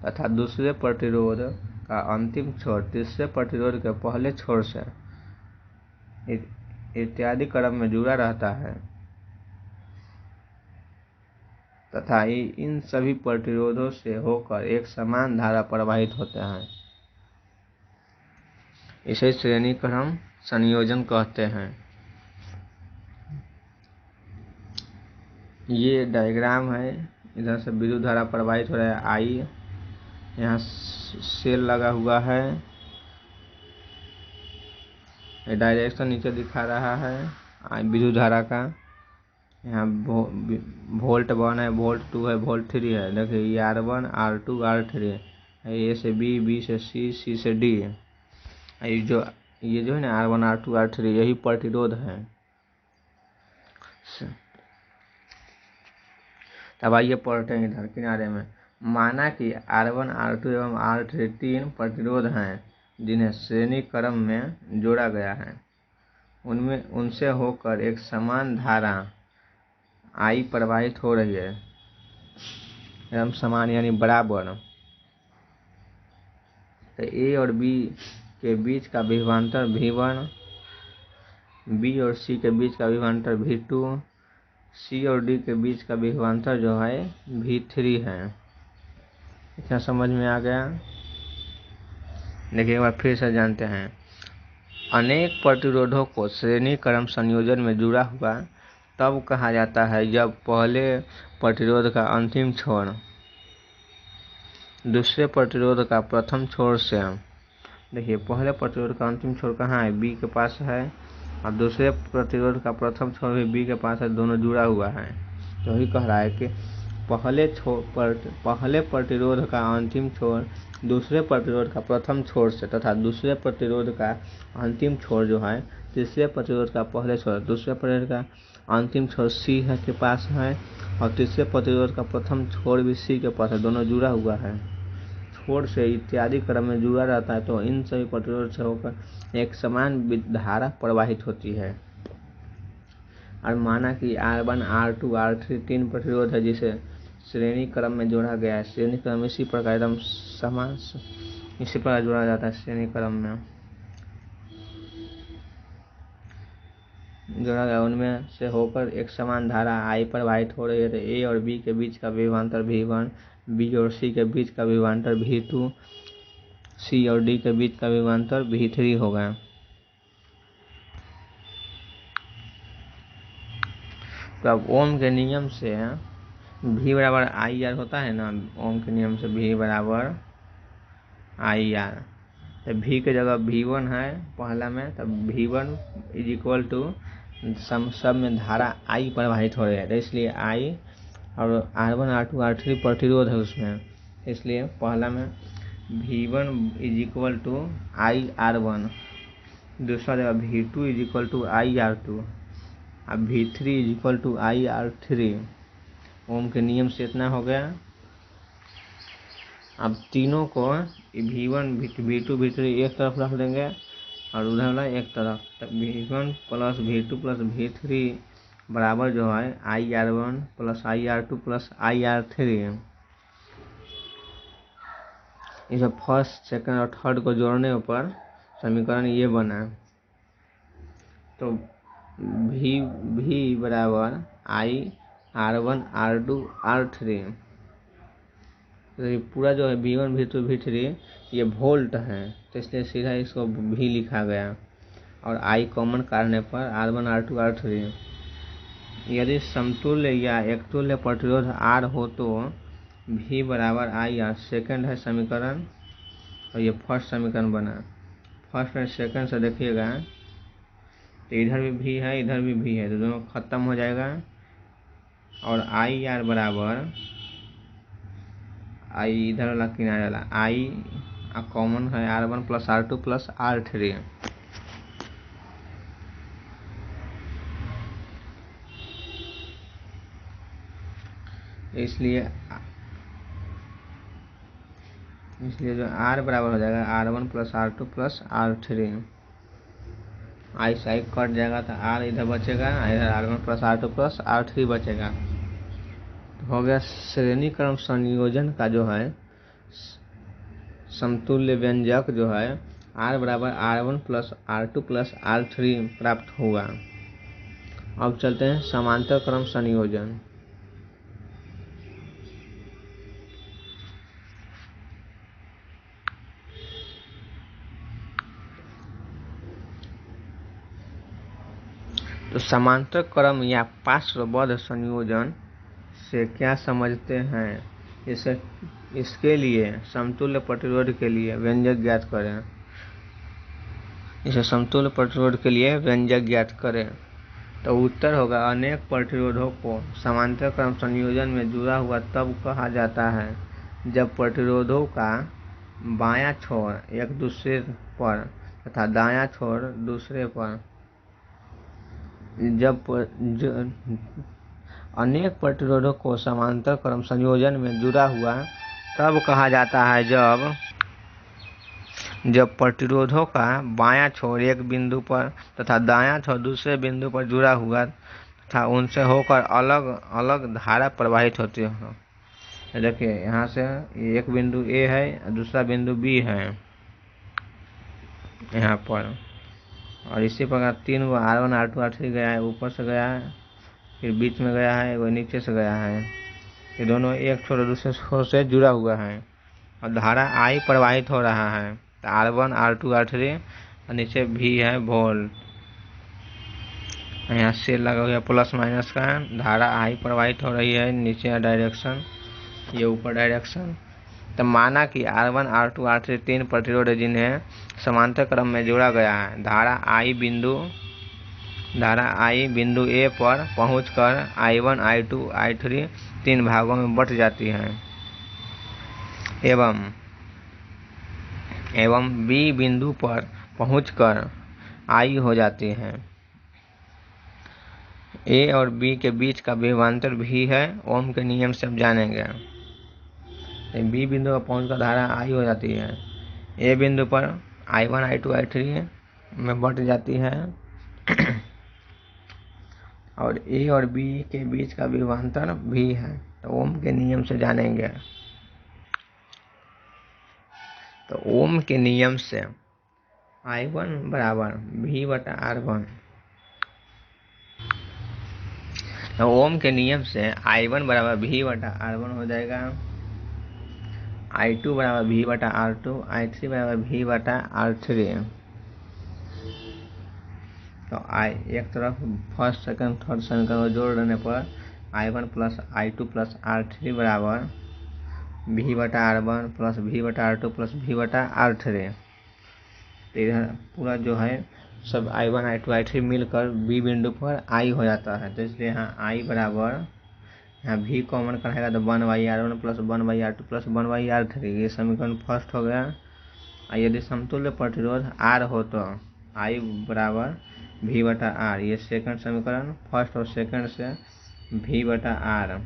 तथा दूसरे प्रतिरोध का अंतिम छोर तीसरे प्रतिरोध के पहले छोर से इत्यादि क्रम में जुड़ा रहता है तथा इन सभी प्रतिरोधों से होकर एक समान धारा प्रवाहित होता है। इसे श्रेणी क्रम संयोजन कहते हैं। ये डायग्राम है, इधर से विद्युत धारा प्रवाहित हो रहा है आई, यहाँ सेल लगा हुआ है, डायरेक्शन नीचे दिखा रहा है विद्युत धारा का। यहाँ वोल्ट 1 है, वोल्ट 2 है, वोल्ट 3 है। देखिए ये R1 R2 R3 ए से बी, बी से सी, सी से डी। ये जो है ना R1 R2 R3 यही प्रतिरोध है। तब आइए पढ़ते हैं इधर किनारे में। माना कि R1 R2 एवं R3 तीन प्रतिरोध हैं जिन्हें श्रेणी क्रम में जोड़ा गया है। उनसे होकर एक समान धारा I प्रवाहित हो रही है एवं समान यानी बराबर। तो A और B के बीच का विभवांतर V1, B और C के बीच का विभवांतर V2, C और D के बीच का विभवांतर जो है V3 है। इतना समझ में आ गया। देखिए एक बार फिर से जानते हैं। अनेक प्रतिरोधों को श्रेणी क्रम संयोजन में जुड़ा हुआ तब कहा जाता है जब पहले प्रतिरोध का अंतिम छोर दूसरे प्रतिरोध का प्रथम छोर से, देखिए पहले प्रतिरोध का अंतिम छोर कहाँ है, बी के पास है, और दूसरे प्रतिरोध का प्रथम छोर भी बी के पास है, दोनों जुड़ा हुआ है। तो वही कह रहा है कि पहले प्रतिरोध का अंतिम छोर दूसरे प्रतिरोध का प्रथम छोर से तथा दूसरे प्रतिरोध का अंतिम छोर जो है तीसरे प्रतिरोध का पहले छोर, दूसरे प्रतिरोध का अंतिम छोर सी है के पास है और तीसरे प्रतिरोध का प्रथम छोर भी सी के पास है, दोनों जुड़ा हुआ है। छोर से इत्यादि क्रम में जुड़ा रहता है तो इन सभी प्रतिरोध से होकर एक समान धारा प्रवाहित होती है। और माना कि R1 R2 R3 तीन प्रतिरोध है जिसे श्रेणी क्रम में जोड़ा गया है। श्रेणी क्रम इसी प्रकार एकदम समान इसी प्रकार जोड़ा जाता है। श्रेणी क्रम में जोड़ा गया, उनमें से होकर एक समान धारा I प्रवाहित हो रही है। तो A और B के बीच का विभवांतर V1, B और C के बीच का विभवांतर V2, C और D के बीच का विभवांतर V3 होगा। तो अब ओम के नियम से V बराबर IR होता है ना, ओम के नियम से V बराबर IR। तो V के जगह V1 है पहला में, तब V1 इज इक्वल टू सब में धारा I प्रवाहित हो रही है, तो इसलिए I और R1 R2 R3 प्रतिरोध है उसमें, इसलिए पहला में V1 is equal to IR1, दूसरा जगह V2 is equal to IR2, अब V3 is equal to IR3। ओम के नियम से इतना हो गया। अब तीनों को V1 V2 V3 एक तरफ रख देंगे और उधर वाला एक तरफ, तब V1 plus V2 plus V3 बराबर जो है IR1 plus IR2 plus IR3। इस फर्स्ट सेकंड और थर्ड को जोड़ने पर समीकरण ये बना। तो V बराबर IR1 R2 R3। तो ये पूरा जो है V1 V2 V3 ये वोल्ट है, तो इसलिए सीधा इसको V लिखा गया और I कॉमन काटने पर R1 R2 R3। यदि समतुल्य या एकतुल्य प्रतिरोध R हो तो V बराबर IR सेकंड है समीकरण, और ये फर्स्ट समीकरण बना। फर्स्ट और सेकंड से देखिएगा तो इधर भी V है इधर भी V है, तो दोनों खत्म हो जाएगा और IR बराबर I इधर वाला किनारे वाला I कॉमन है R1 plus R2 plus R3। इसलिए जो R बराबर हो जाएगा R1 plus R2 plus R3। I से I कट जाएगा तो R इधर बचेगा, इधर R1 plus R2 plus R3 बचेगा। तो हो गया श्रेणी क्रम संयोजन का जो है समतुल्य व्यंजक जो है R बराबर R1 plus R2 plus R3 प्राप्त हुआ। अब चलते हैं समांतर क्रम संयोजन। तो समांतर क्रम या पार्श्वबद्ध संयोजन से क्या समझते हैं? इसके लिए समतुल्य प्रतिरोध के लिए व्यंजक ज्ञात करें। इसे समतुल्य प्रतिरोध के लिए व्यंजक ज्ञात करें। तो उत्तर होगा अनेक प्रतिरोधों को समांतर क्रम संयोजन में जुड़ा हुआ तब कहा जाता है जब प्रतिरोधों का बायां छोर एक दूसरे पर तथा दायां छोर दूसरे पर अनेक प्रतिरोधों को समांतर क्रम संयोजन में जुड़ा हुआ तब कहा जाता है जब प्रतिरोधों का बायां छोर एक बिंदु पर तथा दायां छोर दूसरे बिंदु पर जुड़ा हुआ तथा उनसे होकर अलग अलग धारा प्रवाहित होती हो। देखिए यहाँ से एक बिंदु A है, दूसरा बिंदु B है यहाँ पर, और इसी प्रकार तीन वो R1 R2 R3 गया है, ऊपर से गया है, फिर बीच में गया है, वो नीचे से गया है। ये दोनों एक छोर दूसरे छोर से जुड़ा हुआ है और धारा I प्रवाहित हो रहा है। तो R1 R2 R3 और नीचे V है वोल्ट, यहाँ से लगा हुआ प्लस माइनस का, धारा I प्रवाहित हो रही है, नीचे डायरेक्शन, ये ऊपर डायरेक्शन। तो माना कि R1 R2 R3 तीन प्रतिरोध जिन्हें समांतर क्रम में जोड़ा गया है। धारा I बिंदु A पर पहुंचकर I1 I2 I3 तीन भागों में बट जाती है एवं B बिंदु पर पहुंचकर I हो जाती है। A और B के बीच का विभवांतर V है, ओम के नियम से हम जानेंगे। B बिंदु पर पहुंचकर धारा I हो जाती है, A बिंदु पर I1 I2 I3 में बट जाती है और A और B के बीच का विभवांतर V है, तो ओम के नियम से जानेंगे। तो ओम के नियम से I1 बराबर V बटा R1। तो ओम के नियम से I1 बराबर V बटा R1 हो जाएगा, I2 बराबर V बटा R2, I3 बराबर V बटा R3। तो एक तरफ फर्स्ट सेकंड थर्ड समीकरण को जोड़ देने पर I1 plus I2 plus R3 बराबर V बटा R1 प्लस V बटा R2 प्लस V बटा R3। तो इधर पूरा जो है सब I1 I2 I3 मिलकर B बिंदु पर I हो जाता है। तो इसलिए यहाँ I बराबर यहाँ भी कॉमन का रहेगा तो 1/r1 plus 1/r2 plus 1/r3, ये समीकरण फर्स्ट हो गया। और यदि समतुल्य प्रतिरोध R हो तो I बराबर V/R, ये सेकंड समीकरण। फर्स्ट और सेकंड से V/R,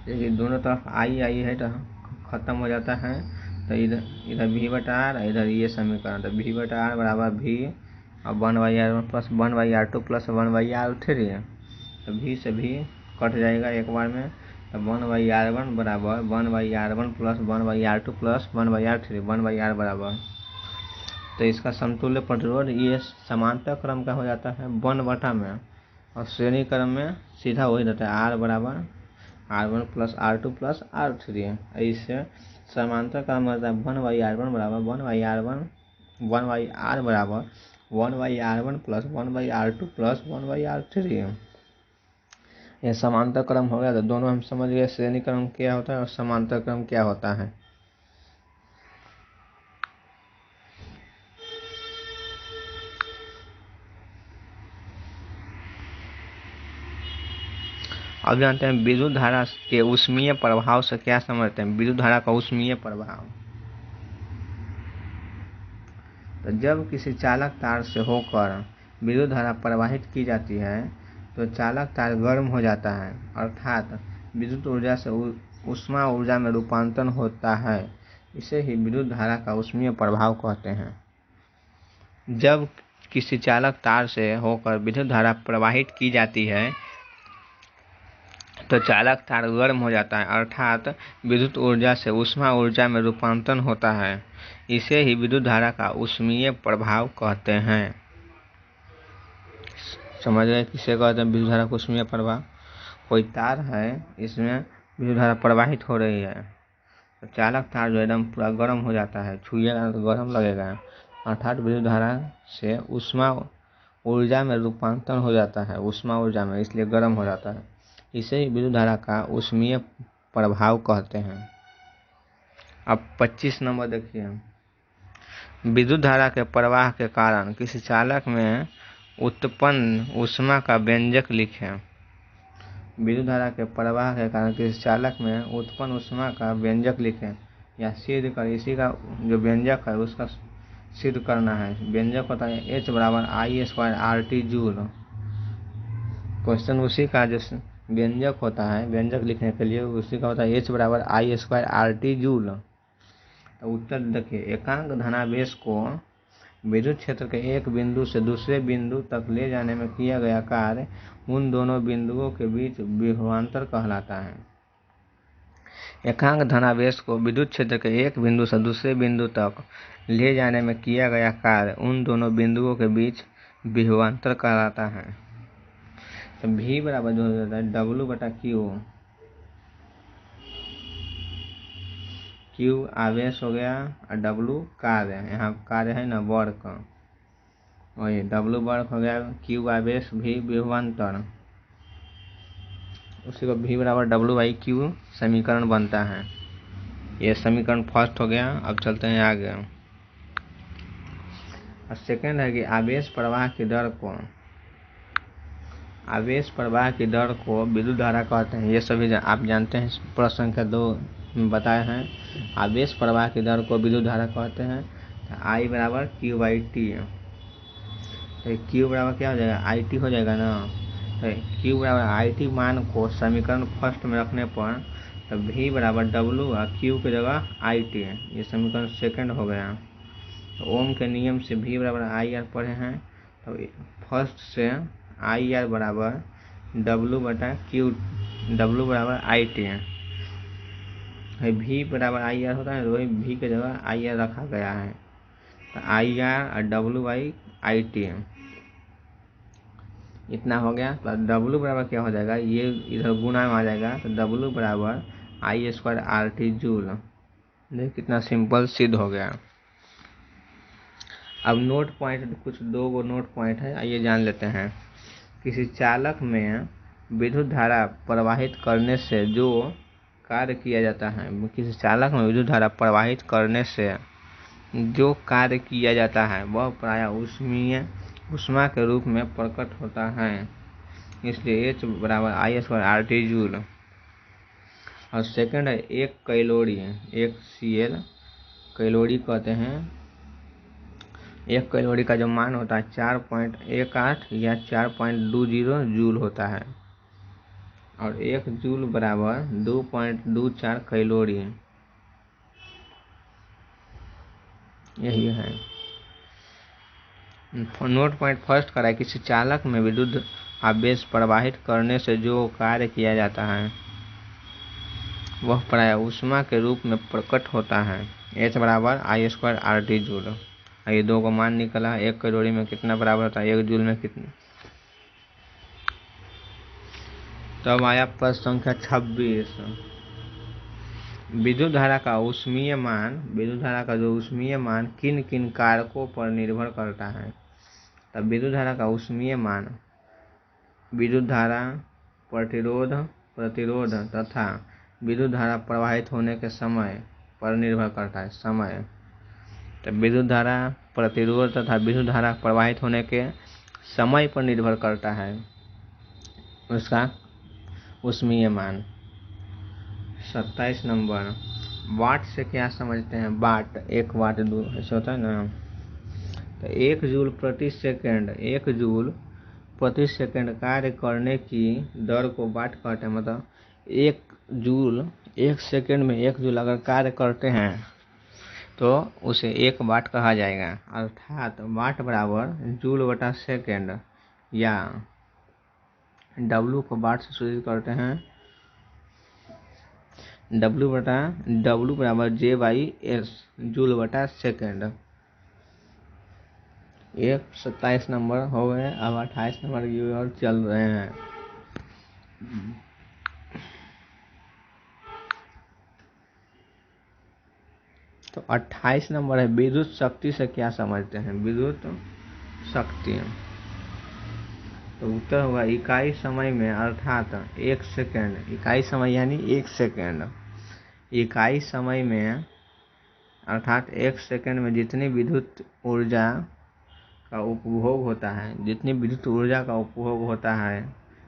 देखिए दोनों तरफ I है तो खत्म हो जाता है, तो इधर V/R, इधर ये समीकरण, तो V/R बराबर V और 1/r1 plus 1/r2 plus 1/r3, तो V से V कट जाएगा एक बार में, तो 1/r1 बराबर 1/r1 plus 1/r2 plus 1/r3, 1/r बराबर, तो इसका समतुल्य प्रतिरोध ये समांतर क्रम का हो जाता है 1/, में और श्रेणी क्रम में सीधा वही रहता है R बराबर R1 plus R2 plus R3। इससे समांतर क्रम रहता है 1/r1 बराबर 1/r बराबर 1/r1 plus 1/r2 plus 1/r3। यह समांतर क्रम हो गया, तो दोनों हम समझ गए श्रेणी क्रम क्या होता है और समांतर क्रम क्या होता है। अब जानते हैं विद्युत धारा के ऊष्मीय प्रभाव से क्या समझते हैं। विद्युत धारा का ऊष्मीय प्रभाव, तो जब किसी चालक तार से होकर विद्युत धारा प्रवाहित की जाती है तो चालक तार गर्म हो जाता है, अर्थात विद्युत ऊर्जा से ऊष्मा ऊर्जा में रूपांतरण होता है। इसे ही विद्युत धारा का ऊष्मीय प्रभाव कहते हैं। जब किसी चालक तार से होकर विद्युत धारा प्रवाहित की जाती है तो चालक तार गर्म हो जाता है, अर्थात विद्युत ऊर्जा से ऊष्मा ऊर्जा में रूपांतरण होता है। इसे ही विद्युत धारा का ऊष्मीय प्रभाव कहते हैं। समझ गए किसे कहते हैं विद्युत धारा का ऊष्मीय प्रभाव। कोई तार है, इसमें विद्युत धारा प्रवाहित हो रही है, तो चालक तार जो एकदम पूरा गर्म हो जाता है, छुइएगा तो गर्म लगेगा, अर्थात विद्युत धारा से ऊष्मा ऊर्जा में रूपांतरण हो जाता है, ऊष्मा ऊर्जा में, इसलिए गर्म हो जाता है। इसे ही विद्युत धारा का ऊष्मीय प्रभाव कहते हैं। अब 25 नंबर देखिए, विद्युत धारा के प्रवाह के कारण किसी चालक में उत्पन्न ऊष्मा का व्यंजक लिखें। विद्युत धारा के प्रवाह के कारण किसी चालक में उत्पन्न ऊष्मा का व्यंजक लिखें या सिद्ध कर। इसी का जो व्यंजक है उसका सिद्ध करना है। व्यंजक होता है H बराबर I² RT जूल। क्वेश्चन उसी का जो व्यंजक होता है, व्यंजक लिखने के लिए उसी का होता है H बराबर I² RT जूल। तो उत्तर देखिए, एकांक धनावेश को विद्युत क्षेत्र के एक बिंदु से दूसरे बिंदु तक ले जाने में किया गया कार्य उन दोनों बिंदुओं के बीच विभवांतर कहलाता है। एकांक धनावेश को विद्युत क्षेत्र के एक बिंदु से दूसरे बिंदु तक ले जाने में किया गया कार्य उन दोनों बिंदुओं के बीच विभवांतर कहलाता है। तो V बराबर जो हो जाता है W/Q। Q आवेश हो गया और W कार्य, यहाँ कार्य है ना वर्क, वही W वर्क हो गया, Q आवेश, V विभवांतर, उसी को V बराबर W/Q समीकरण बनता है। ये समीकरण फर्स्ट हो गया। अब चलते हैं आगे। और सेकंड है कि आवेश प्रवाह की दर को विद्युत धारा कहते हैं। ये सभी आप जानते हैं, प्रश्न संख्या 2 में बताए हैं। आवेश प्रवाह की दर को विद्युत धारा कहते हैं। I बराबर Q/T, तो Q बराबर क्या हो जाएगा, IT हो जाएगा ना। तो Q बराबर IT मान को समीकरण फर्स्ट में रखने पर तो V बराबर W और Q की जगह IT, ये समीकरण सेकंड हो गया। तो ओम के नियम से V बराबर IR पढ़े हैं, तो फर्स्ट से IR बराबर W/Q, W बराबर IT है। V बराबर IR होता है, तो वही V की जगह IR रखा गया है। तो IR और W/IT इतना हो गया। तो W बराबर क्या हो जाएगा, ये इधर गुणा में आ जाएगा, तो W बराबर I² RT जूल। देख कितना सिंपल सिद्ध हो गया। अब नोट पॉइंट, कुछ 2 नोट पॉइंट है, आइए जान लेते हैं। किसी चालक में विद्युत धारा प्रवाहित करने से जो कार्य किया जाता है, किसी चालक में विद्युत धारा प्रवाहित करने से जो कार्य किया जाता है वह प्रायः ऊष्मा के रूप में प्रकट होता है। इसलिए H बराबर I² RT जूल। और सेकंड है एक कैलोरी, एक Cl कैलोरी कहते हैं। एक कैलोरी का जो मान होता है 4.18 या 4.20 जूल होता है, और एक जूल बराबर 2.24 कैलोरी। यही है। नोट पॉइंट फर्स्ट करा है, किसी चालक में विद्युत आवेश प्रवाहित करने से जो कार्य किया जाता है वह प्रायः ऊष्मा के रूप में प्रकट होता है। H बराबर I² RT जूल। ये दो को मान निकला है। एक कैलोरी में कितना बराबर होता है, एक जूल में कितना। तब आया प्रश्न संख्या 26। विद्युत धारा का ऊष्मीय मान, विद्युत धारा का जो ऊष्मीय मान किन किन कारकों पर निर्भर करता है। तब विद्युत धारा का ऊष्मीय मान विद्युत धारा, प्रतिरोध तथा विद्युत धारा प्रवाहित होने के समय पर निर्भर करता है। समय। तो विद्युत धारा, प्रतिरोध तथा विद्युत धारा प्रवाहित होने के समय पर निर्भर करता है उसका ऊष्मीय मान। 27 नंबर, वाट से क्या समझते हैं। वाट, 1 वाट ऐसे होता है ना। तो 1 जूल प्रति सेकंड, 1 जूल प्रति सेकंड कार्य करने की दर को वाट कहते हैं। मतलब 1 जूल 1 सेकंड में 1 जूल अगर कार्य करते हैं तो उसे 1 वाट कहा जाएगा। अर्थात वाट बराबर जूल बटा सेकंड, या W को वाट से सूचित करते हैं। W बराबर J/S, जूल बटा सेकंड। 27 नंबर हो गए। अब 28 नंबर की ओर चल रहे हैं। तो 28 नंबर है विद्युत शक्ति से क्या समझते हैं। विद्युत शक्ति, तो उत्तर होगा इकाई समय में, अर्थात 1 सेकंड। इकाई समय यानी 1 सेकंड। इकाई समय में अर्थात 1 सेकंड में जितनी विद्युत ऊर्जा का उपभोग होता है, जितनी विद्युत ऊर्जा का उपभोग होता है,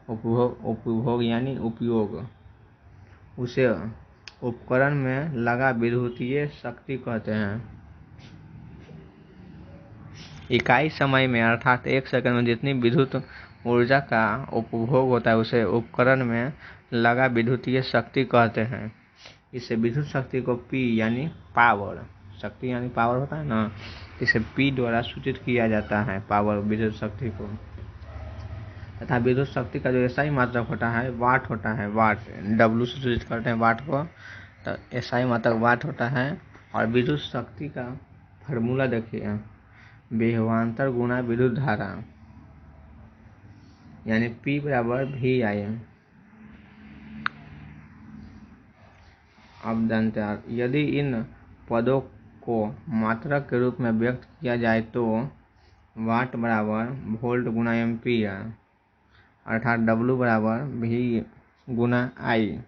उपभोग यानी उपयोग, उसे उपकरण में लगा विद्युतीय शक्ति कहते हैं। इकाई समय में अर्थात 1 सेकंड में जितनी विद्युत ऊर्जा का उपभोग होता है उसे उपकरण में लगा विद्युतीय शक्ति कहते हैं। इसे विद्युत शक्ति को P यानी पावर, शक्ति यानी पावर होता है ना, इसे P द्वारा सूचित किया जाता है, पावर, विद्युत शक्ति को। तथा विद्युत शक्ति का जो SI मात्रक होता है वाट होता है। वाट, W से सूचित करते हैं वाट को, तो SI मात्रक वाट होता है। और विद्युत शक्ति का फार्मूला देखिए, विभवांतर गुना विद्युत धारा, यानी P बराबर VI। अब जानते हैं, यदि इन पदों को मात्रक के रूप में व्यक्त किया जाए तो वाट बराबर वोल्ट गुना एम्पियर, अर्थात W बराबर V Guna I।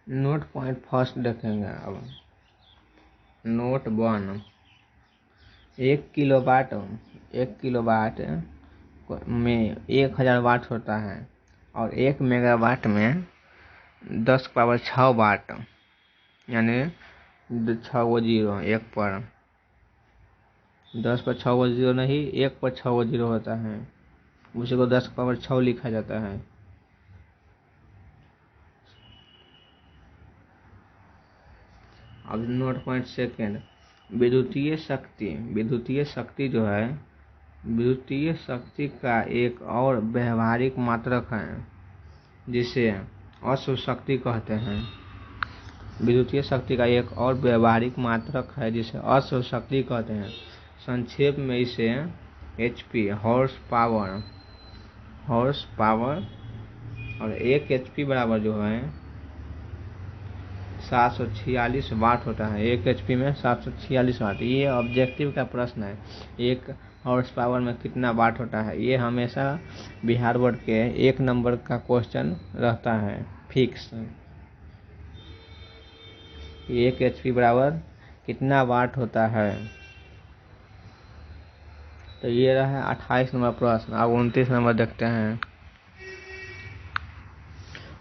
Note point first देखेंगे। अब नोट 1, 1 किलोवाट में 1000 वाट होता है, और 1 मेगावाट में 10⁻6 वाट, यानी 6 0, 1 पर 10⁻6 0 नहीं, 1 पर 6 0 होता है, उसी को 10⁻6 लिखा जाता है। अब नोट पॉइंट सेकेंड, विद्युतीय शक्ति जो है, विद्युतीय शक्ति का एक और व्यवहारिक मात्रक है जिसे अश्व शक्ति कहते हैं। विद्युतीय शक्ति का एक और व्यवहारिक मात्रक है जिसे अश्व शक्ति कहते हैं। संक्षेप में इसे HP, हॉर्स पावर, और 1 HP बराबर जो है 746 वाट होता है। 1 HP में 746 वाट। ये ऑब्जेक्टिव का प्रश्न है, 1 हॉर्स पावर में कितना वाट होता है। ये हमेशा बिहार बोर्ड के 1 नंबर का क्वेश्चन रहता है फिक्स। 1 HP बराबर कितना वाट होता है। तो ये रहा 28 नंबर प्रश्न। अब 29 नंबर देखते हैं।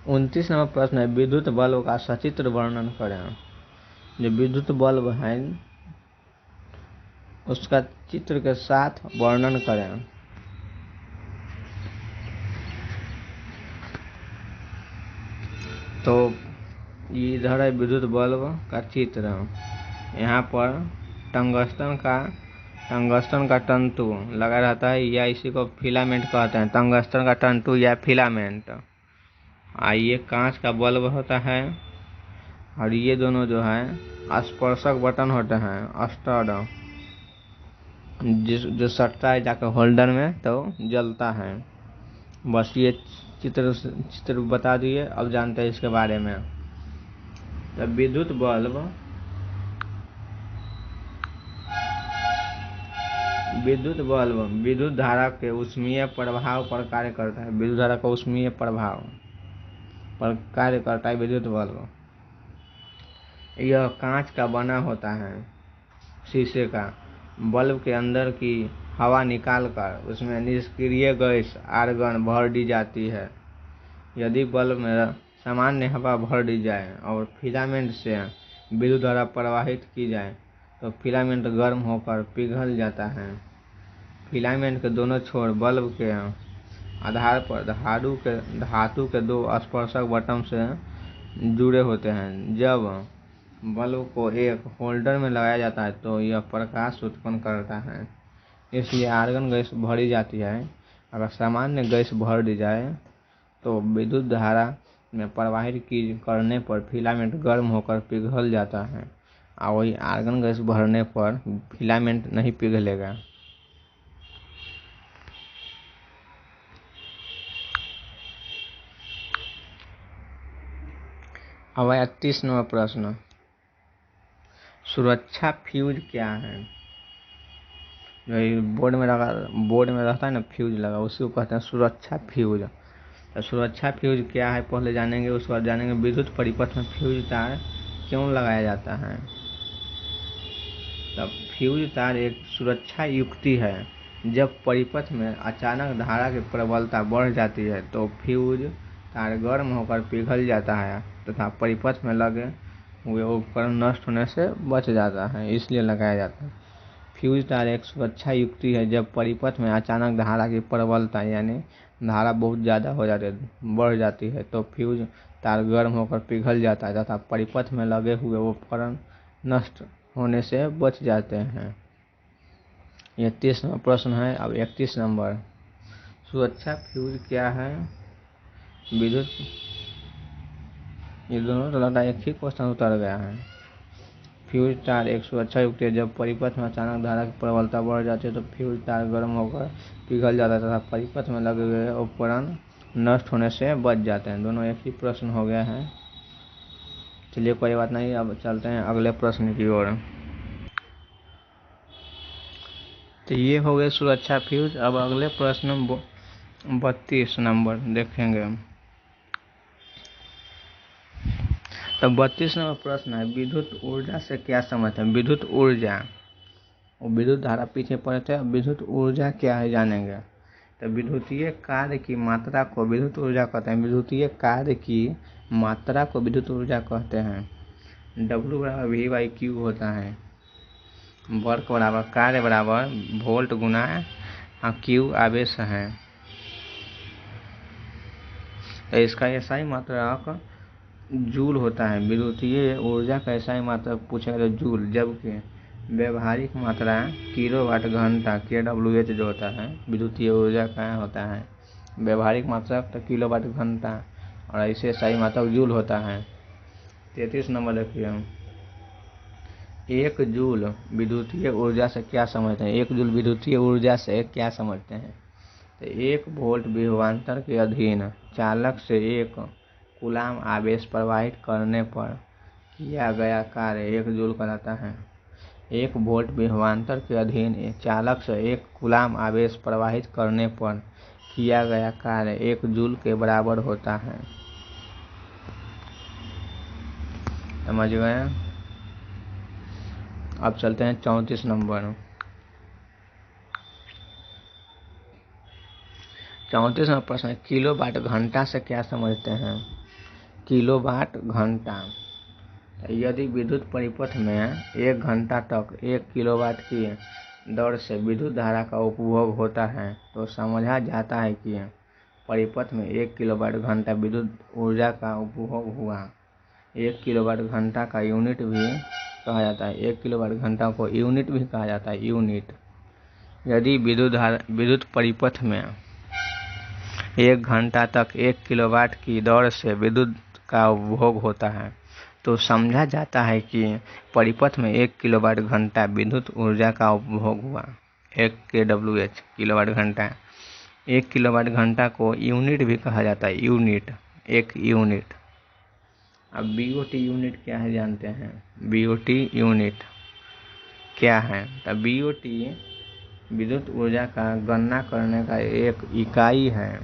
29 नंबर प्रश्न है, विद्युत बल्ब का सचित्र वर्णन करें। जो विद्युत बल्ब है उसका चित्र के साथ वर्णन करें। तो इधर है विद्युत बल्ब का चित्र। यहाँ पर टंगस्टन का तंतु लगा रहता है, या इसी को फिलामेंट कहते हैं। टंगस्टन का तंतु या फिलामेंट। ये कांच का बल्ब होता है, और ये दोनों जो है स्पर्शक बटन होते हैं, स्टड, जो सटता है जाकर होल्डर में तो जलता है। बस ये चित्र बता दिए। अब जानते हैं इसके बारे में। तो विद्युत बल्ब विद्युत धारा के ऊष्मीय प्रभाव पर कार्य करता है। विद्युत धारा का ऊष्मीय प्रभाव पर कार्य करता है विद्युत बल्ब। यह कांच का बना होता है, शीशे का। बल्ब के अंदर की हवा निकालकर उसमें निष्क्रिय गैस आर्गन भर दी जाती है। यदि बल्ब में सामान्य हवा भर दी जाए और फिलामेंट से विद्युत धारा प्रवाहित की जाए तो फिलामेंट गर्म होकर पिघल जाता है। फिलामेंट के दोनों छोर बल्ब के आधार पर धातु के 2 स्पर्शक बटन से जुड़े होते हैं। जब बल्ब को एक होल्डर में लगाया जाता है तो यह प्रकाश उत्पन्न करता है, इसलिए आर्गन गैस भरी जाती है। अगर सामान्य गैस भर दी जाए तो विद्युत धारा में प्रवाहित करने पर फिलामेंट गर्म होकर पिघल जाता है, और वही आर्गन गैस भरने पर फिलामेंट नहीं पिघलेगा। अब 31 नंबर प्रश्न, सुरक्षा फ्यूज क्या है। जो बोर्ड में रहता है ना, फ्यूज लगा, उसी को कहते हैं सुरक्षा फ्यूज। तो सुरक्षा फ्यूज क्या है पहले जानेंगे, उसके बाद जानेंगे विद्युत परिपथ में फ्यूज तार क्यों लगाया जाता है। तब फ्यूज तार एक सुरक्षा युक्ति है। जब परिपथ में अचानक धारा की प्रबलता बढ़ जाती है तो फ्यूज तार गर्म होकर पिघल जाता है तथा परिपथ में लगे हुए उपकरण नष्ट होने से बच जाता है, इसलिए लगाया जाता है। फ्यूज तार एक सुरक्षा युक्ति है। जब परिपथ में अचानक धारा की प्रबलता यानी धारा बहुत ज़्यादा बढ़ जाती है तो फ्यूज तार गर्म होकर पिघल जाता है तथा परिपथ में लगे हुए उपकरण नष्ट होने से बच जाते हैं। यह 30 नंबर प्रश्न है। अब 31 नंबर, सुरक्षा फ्यूज क्या है। विद्युत, ये दोनों तो लगता है एक ही क्वेश्चन उतर गया है। फ्यूज तार एक सुरक्षा युक्ति है। जब परिपथ में अचानक धारा की प्रबलता बढ़ जाती है तो फ्यूज तार गर्म होकर पिघल जाता है तथा परिपथ में लगे हुए उपकरण नष्ट होने से बच जाते हैं। दोनों एक ही प्रश्न हो गया है। चलिए कोई बात नहीं, अब चलते हैं अगले प्रश्न की ओर। तो ये हो गए सुरक्षा फ्यूज। अब अगले प्रश्न 32 नंबर देखेंगे। तो 32 नंबर प्रश्न है, विद्युत ऊर्जा से क्या समझते हैं। विद्युत ऊर्जा, और विद्युत धारा पीछे पड़े थे। अब विद्युत ऊर्जा क्या है जानेंगे। तो विद्युतीय कार्य की मात्रा को विद्युत ऊर्जा कहते हैं। विद्युतीय कार्य की मात्रा को विद्युत ऊर्जा कहते हैं। W बराबर V/Q होता है। वर्क बराबर कार्य बराबर वोल्ट गुना Q आवेश है। तो इसका SI मात्रक जूल होता है। विद्युतीय ऊर्जा का SI मात्रक पूछेगा तो जूल, जबकि व्यवहारिक मात्रा किलोवाट घंटा kWh जो होता है विद्युतीय ऊर्जा का होता है। व्यवहारिक मात्रक तो किलोवाट घंटा और ऐसे SI मात्रक जूल होता है। 33 नंबर देखिए, 1 जूल विद्युतीय ऊर्जा से क्या समझते हैं। 1 जूल विद्युतीय ऊर्जा से क्या समझते हैं। तो 1 वोल्ट विभवांतर के अधीन चालक से 1 कूलाम आवेश प्रवाहित करने पर किया गया कार्य 1 जूल कहलाता है। 1 वोल्ट विभवांतर के अधीन एक चालक से 1 कूलाम आवेश प्रवाहित करने पर किया गया कार्य 1 जूल के बराबर होता है। समझ गए। अब चलते हैं 34 नंबर। 34 नंबर प्रश्न है, किलोवाट घंटा से क्या समझते हैं? किलोवाट घंटा, यदि विद्युत परिपथ में 1 घंटा तक 1 किलोवाट की दर से विद्युत धारा का उपभोग होता है तो समझा जाता है कि परिपथ में 1 किलोवाट घंटा विद्युत ऊर्जा का उपभोग हुआ। 1 किलोवाट घंटा का यूनिट भी कहा जाता है, 1 किलोवाट घंटा को यूनिट भी कहा जाता है, यूनिट। यदि विद्युत परिपथ में 1 घंटा तक 1 किलोवाट की दर से विद्युत का उपभोग होता है तो समझा जाता है कि परिपथ में 1 किलोवाट घंटा विद्युत ऊर्जा का उपभोग हुआ। 1 kWh किलोवाट घंटा। 1 किलोवाट घंटा को यूनिट भी कहा जाता है, यूनिट, 1 यूनिट। अब BOT यूनिट क्या है जानते हैं? BOT यूनिट क्या है? तो BOT विद्युत ऊर्जा का गणना करने का एक इकाई है।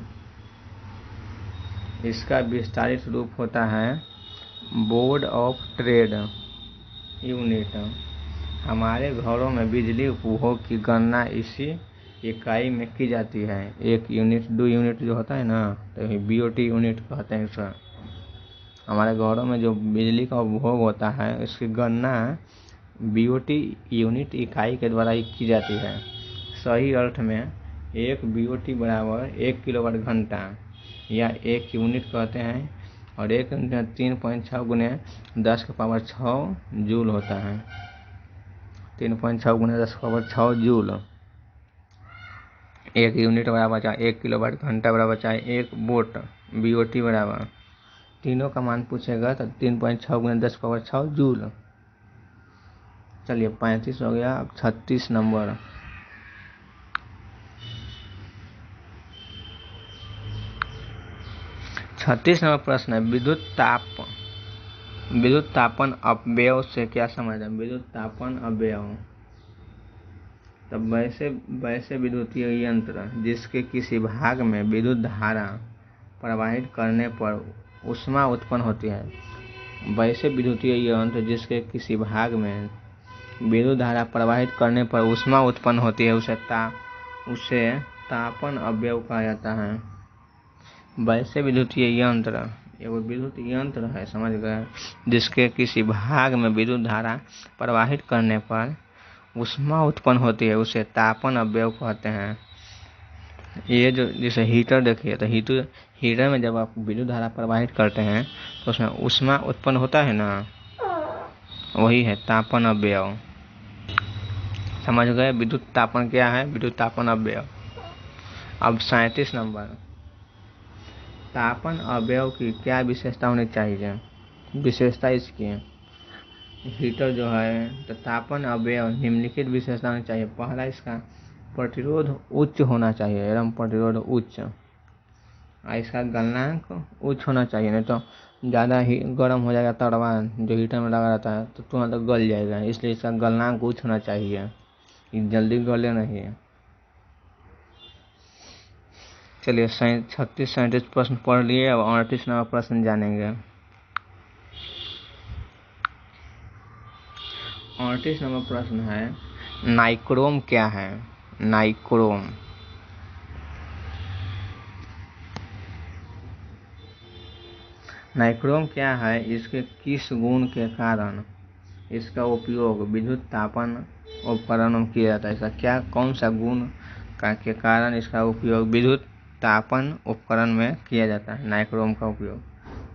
इसका विस्तारित रूप होता है बोर्ड ऑफ ट्रेड यूनिट। हमारे घरों में बिजली उपभोग की गणना इसी इकाई में की जाती है। 1 यूनिट 2 यूनिट जो होता है ना, तो BOT यूनिट कहते हैं इसे। हमारे घरों में जो बिजली का उपभोग होता है इसकी गणना BOT यूनिट इकाई के द्वारा ही की जाती है। सही अर्थ में 1 BOT बराबर 1 किलोवाट घंटा या 1 यूनिट कहते हैं, और 1 यूनिट 3.6 गुने 10 की पावर 6 जूल होता है। 3.6 गुने 10 की पावर 6 जूल। 1 यूनिट बराबर चाहे 1 किलोवाट घंटा बराबर चाहे 1 वोट, BOT बराबर, तीनों का मान पूछेगा तो 3.6 गुने 10 की पावर 6 जूल। चलिए 35 हो गया। अब 36 नंबर। 36 नंबर प्रश्न है, विद्युत तापन अपव्यय से क्या समझते हैं? विद्युत तापन अपव्यय, तब वैसे विद्युतीय यंत्र जिसके किसी भाग में विद्युत धारा प्रवाहित करने पर ऊष्मा उत्पन्न होती है। वैसे विद्युतीय यंत्र जिसके किसी भाग में विद्युत धारा प्रवाहित करने पर ऊष्मा उत्पन्न होती है उसे तापन अपव्यय कहा जाता है। वैसे विद्युतीय यंत्र एगो विद्युत यंत्र है, समझ गए, जिसके किसी भाग में विद्युत धारा प्रवाहित करने पर ऊष्मा उत्पन्न होती है उसे तापन अपव्यय कहते हैं। ये जो जैसे हीटर देखिए, तो हीटर में जब आप विद्युत धारा प्रवाहित करते हैं तो उसमें ऊष्मा उत्पन्न होता है ना, वही है तापन अपव्यय। समझ गए विद्युत तापन क्या है? विद्युत तापन अपव्यय। अब 37 नंबर, तापन अपव्यय की क्या विशेषता होनी चाहिए? विशेषता इसकी, हीटर जो है तो तापन अपव्यय निम्नलिखित विशेषता होनी चाहिए। पहला, इसका प्रतिरोध उच्च होना चाहिए, एवं प्रतिरोध उच्च, इसका गलनांक उच्च होना चाहिए, नहीं तो ज़्यादा ही गर्म हो जाएगा तड़वा जो हीटर में लगा रहता है तो तुरंत गल जाएगा। इसलिए इसका गलनांक उच्च होना चाहिए, जल्दी गले नहीं। चलिए 36-37 प्रश्न पढ़ लिए। अब 38 नंबर प्रश्न जानेंगे। 38 नंबर प्रश्न है, नाइक्रोम क्या है? नाइक्रोम, नाइक्रोम क्या है? इसके किस गुण के कारण इसका उपयोग विद्युत तापन उपकरण में किया जाता है? इसका क्या, कौन सा गुण के कारण इसका उपयोग विद्युत तापन उपकरण में किया जाता है? नाइक्रोम का उपयोग,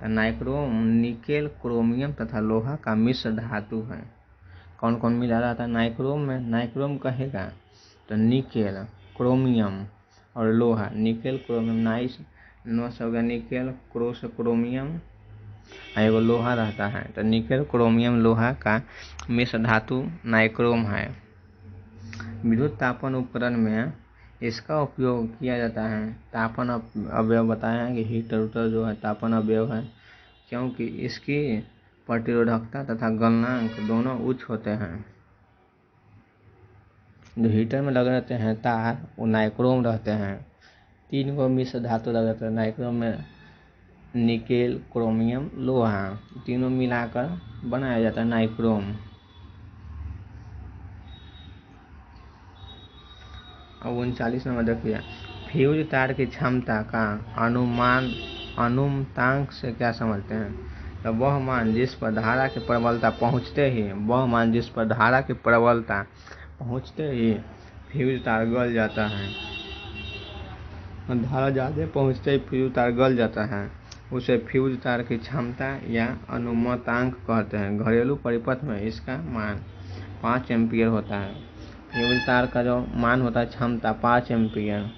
तो नाइक्रोम निकेल, क्रोमियम तथा लोहा का मिश्र धातु है। कौन कौन मिला रहता है नाइक्रोम में? नाइक्रोम कहेगा तो निकेल, क्रोमियम और लोहा। निकेल क्रोमियम, नाइस नो से हो गया निकेल, क्रो से क्रोमियम, एगो लोहा रहता है, तो निकेल क्रोमियम लोहा का मिश्र धातु नाइक्रोम है। विद्युत तापन उपकरण में इसका उपयोग किया जाता है। तापन अपव्यय बताया है कि हीटर उटर जो है तापन अपव्यय है, क्योंकि इसकी प्रतिरोधकता तथा गलनांक दोनों उच्च होते हैं। जो हीटर में लगे रहते हैं तार वो नाइक्रोम रहते हैं। 3 गो मिश्र धातु लगे रहते हैं नाइक्रोम में, निकेल, क्रोमियम, लोहा, तीनों मिलाकर बनाया जाता है नाइक्रोम। अब 39 नंबर देखिए, फ्यूज तार की क्षमता का अनुमातांक से क्या समझते हैं? तो वह मान जिस पर धारा की प्रबलता पहुँचते ही फ्यूज तार गल जाता है। धारा ज़्यादा पहुँचते ही फ्यूज तार गल जाता है, उसे फ्यूज तार की क्षमता या अनुमातांक कहते हैं। घरेलू परिपथ में इसका मान 5 एम्पीयर होता है। फ्यूज तार का जो मान होता है क्षमता 5 एम्पीयर।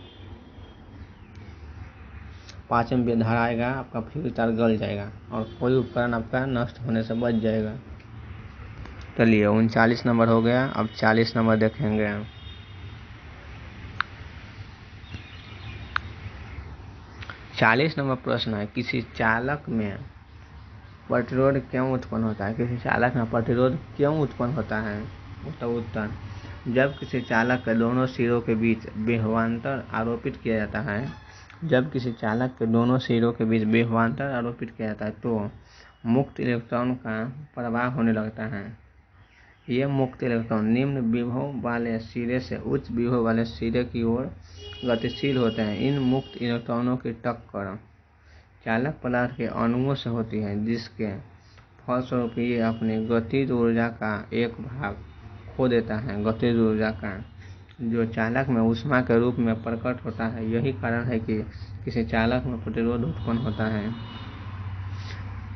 5 एम्पीयर धारा आएगा, आपका फ्यूज तार गल जाएगा और कोई उपकरण आपका नष्ट होने से बच जाएगा। चलिए 39 नंबर हो गया। अब 40 नंबर देखेंगे। 40 नंबर प्रश्न है, किसी चालक में प्रतिरोध क्यों उत्पन्न होता है? किसी चालक में प्रतिरोध क्यों उत्पन्न होता है? उत्तर, जब किसी चालक के दोनों सिरों के बीच विभवांतर आरोपित किया जाता है तो मुक्त इलेक्ट्रॉन का प्रवाह होने लगता है। ये मुक्त इलेक्ट्रॉन निम्न विभव वाले सिरे से उच्च विभव वाले सिरे की ओर गतिशील होते हैं। इन मुक्त इलेक्ट्रॉनों की टक्कर चालक पदार्थ के अणुओं से होती है, जिसके फलस्वरूप ये अपनी गतिज ऊर्जा का एक भाग खो देता है। गतिज ऊर्जा का जो चालक में ऊष्मा के रूप में प्रकट होता है, यही कारण है कि किसी चालक में प्रतिरोध उत्पन्न होता है।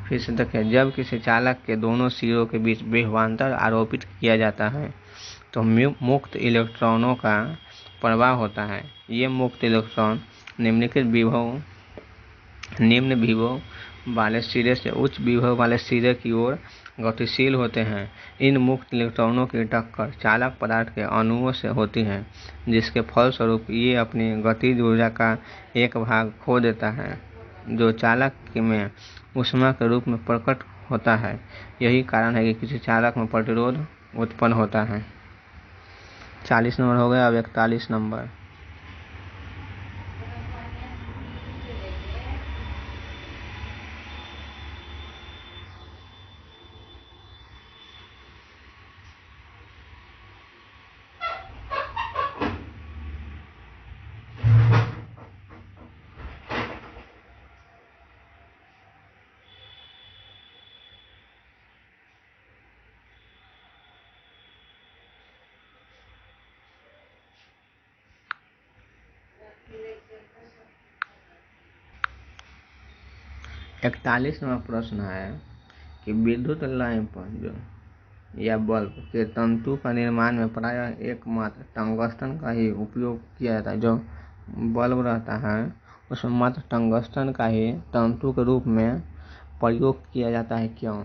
फिर से देखें, जब किसी चालक के दोनों सिरों के बीच विभवांतर आरोपित किया जाता है तो मुक्त इलेक्ट्रॉनों का प्रवाह होता है। ये मुक्त इलेक्ट्रॉन निम्न विभव वाले सिरे से उच्च विभव वाले सिरे की ओर गतिशील होते हैं। इन मुक्त इलेक्ट्रॉनों की टक्कर चालक पदार्थ के अणुओं से होती है, जिसके फलस्वरूप ये अपनी गतिज ऊर्जा का एक भाग खो देता है, जो चालक में ऊष्मा के रूप में प्रकट होता है। यही कारण है कि किसी चालक में प्रतिरोध उत्पन्न होता है। 40 नंबर हो गया। अब 41 नंबर। इकतालीस नंबर प्रश्न है कि विद्युत लैंप या बल्ब के तंतु का निर्माण में प्रायः एकमात्र टंगस्टन का ही उपयोग किया जाता है। जो बल्ब रहता है उसमें मात्र टंगस्टन का ही तंतु के रूप में प्रयोग किया जाता है। क्यों?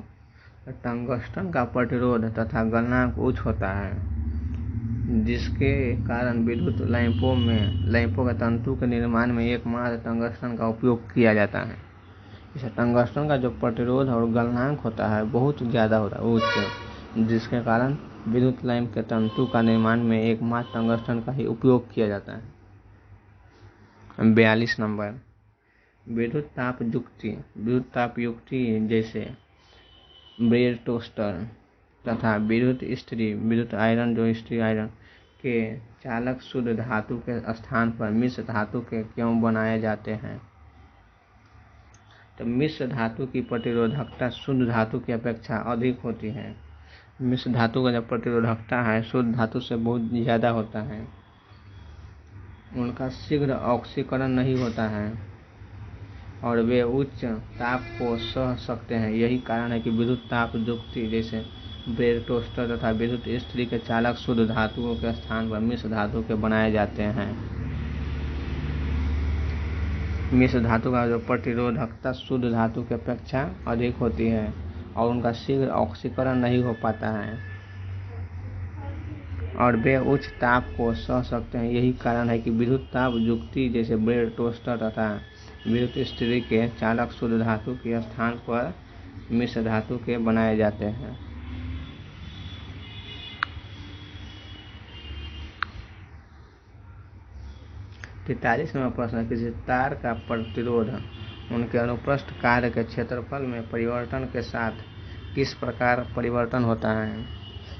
टंगस्टन का प्रतिरोध तथा गलनांक उच्च होता है, जिसके कारण विद्युत लैंपों के तंतु के निर्माण में एकमात्र टंगस्टन का उपयोग किया जाता है। इस टंगस्टन का जो प्रतिरोध और गलनांक होता है बहुत ज़्यादा होता है, उच्च, जिसके कारण विद्युत लैंप के तंतु का निर्माण में एकमात्र टंगस्टन का ही उपयोग किया जाता है। 42 नंबर, विद्युत ताप युक्ति जैसे ब्रेड टोस्टर तथा विद्युत आयरन जो स्त्री आयरन के चालक शुद्ध धातु के स्थान पर मिश्र धातु के क्यों बनाए जाते हैं? तो मिश्र धातु की प्रतिरोधकता शुद्ध धातु की अपेक्षा अधिक होती है। मिश्र धातु का जब प्रतिरोधकता है शुद्ध धातु से बहुत ज़्यादा होता है। उनका शीघ्र ऑक्सीकरण नहीं होता है और वे उच्च ताप को सह सकते हैं। यही कारण है कि विद्युत ताप युक्ति जैसे ब्रेड टोस्टर तथा विद्युत इस्त्री के चालक शुद्ध धातुओं के स्थान पर मिश्र धातु के बनाए जाते हैं। मिश्र धातु का जो प्रतिरोधकता शुद्ध धातु की अपेक्षा अधिक होती है और उनका शीघ्र ऑक्सीकरण नहीं हो पाता है और वे उच्च ताप को सह सकते हैं। यही कारण है कि विद्युत ताप युक्ति जैसे ब्रेड टोस्टर तथा विद्युत इस्त्री के चालक शुद्ध धातु के स्थान पर मिश्र धातु के बनाए जाते हैं। तैंतालीसवां प्रश्न, किसी तार का प्रतिरोध उनके अनुप्रस्थ कार्य के क्षेत्रफल में परिवर्तन के साथ किस प्रकार परिवर्तन होता है।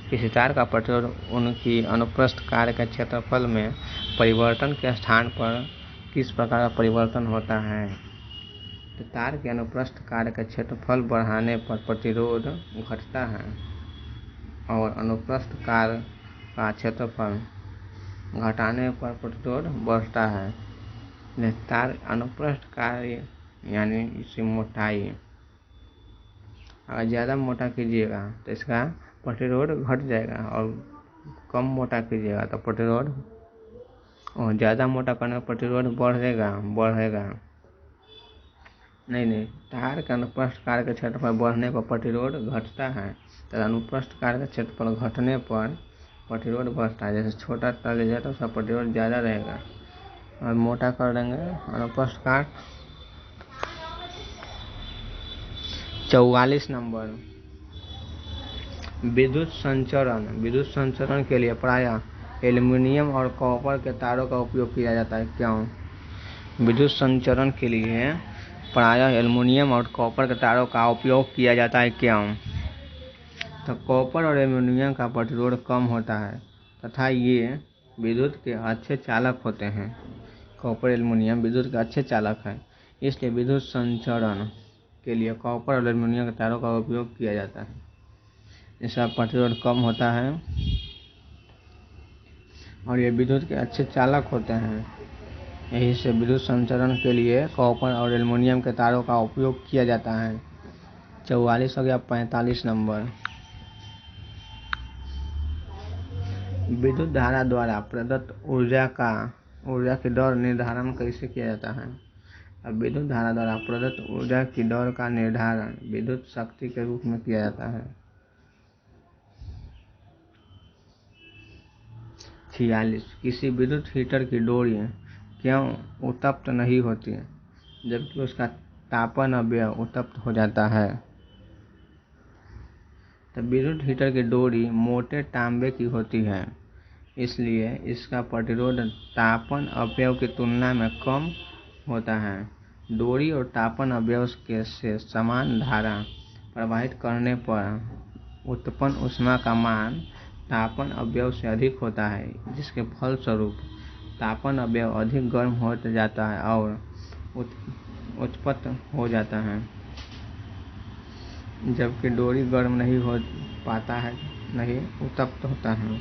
किसी तार का प्रतिरोध उनकी अनुप्रस्थ कार्य के क्षेत्रफल में परिवर्तन के स्थान पर किस प्रकार का परिवर्तन होता है। तो तार के अनुप्रस्थ कार्य का क्षेत्रफल बढ़ाने पर प्रतिरोध घटता है और अनुप्रस्थ कार्य का क्षेत्रफल घटाने पर प्रतिरोध बढ़ता है। तार अनुप्रस्थ कार्य यानी इसकी मोटाई अगर ज़्यादा मोटा कीजिएगा तो इसका प्रतिरोध घट जाएगा और कम मोटा कीजिएगा तो प्रतिरोध, और ज़्यादा मोटा करने पर प्रतिरोध बढ़ेगा। नहीं, तार के अनुप्रस्थ कार्य के क्षेत्रफल बढ़ने पर प्रतिरोध घटता है तथा अनुप्रस्थ कार्य के क्षेत्रफल घटने पर प्रतिरोध बढ़ता है। जैसे छोटा तार लीजिए तो उसका प्रतिरोध ज़्यादा रहेगा और मोटा कर देंगे अनुप्रस्थ कार्य। 44 नंबर, विद्युत संचरण के लिए प्रायः एल्युमिनियम और कॉपर के तारों का उपयोग किया जाता है, क्यों। विद्युत संचरण के लिए प्रायः एल्युमिनियम और कॉपर के तारों का उपयोग किया जाता है, क्यों। तो कॉपर और एल्युमिनियम का प्रतिरोध कम होता है तथा ये विद्युत के अच्छे चालक होते हैं। कॉपर एल्युमिनियम विद्युत के अच्छे चालक हैं, इसलिए विद्युत संचरण के लिए कॉपर और एल्युमिनियम के तारों का उपयोग किया जाता है। इसका प्रतिरोध कम होता है और ये विद्युत के अच्छे चालक होते हैं, यही से विद्युत संचरण के लिए कॉपर और एल्युमिनियम के तारों का उपयोग किया जाता है। 44 हो गया। 45 नंबर, विद्युत धारा द्वारा प्रदत्त ऊर्जा की दर निर्धारण कैसे किया जाता है। अब विद्युत धारा द्वारा प्रदत्त ऊर्जा की दर का निर्धारण विद्युत शक्ति के रूप में किया जाता है। 46, किसी विद्युत हीटर की डोरी क्यों उत्तप्त नहीं होती जबकि उसका तापन अवयव उत्तप्त हो जाता है। तो विद्युत हीटर की डोरी मोटे तांबे की होती है, इसलिए इसका प्रतिरोध तापन अवयव की तुलना में कम होता है। डोरी और तापन अवयव के से समान धारा प्रवाहित करने पर उत्पन्न ऊष्मा का मान तापन अवयव से अधिक होता है, जिसके फलस्वरूप तापन अवयव अधिक गर्म हो जाता है और उत्पन्न हो जाता है, जबकि डोरी गर्म नहीं हो पाता है, नहीं उत्तप्त होता है।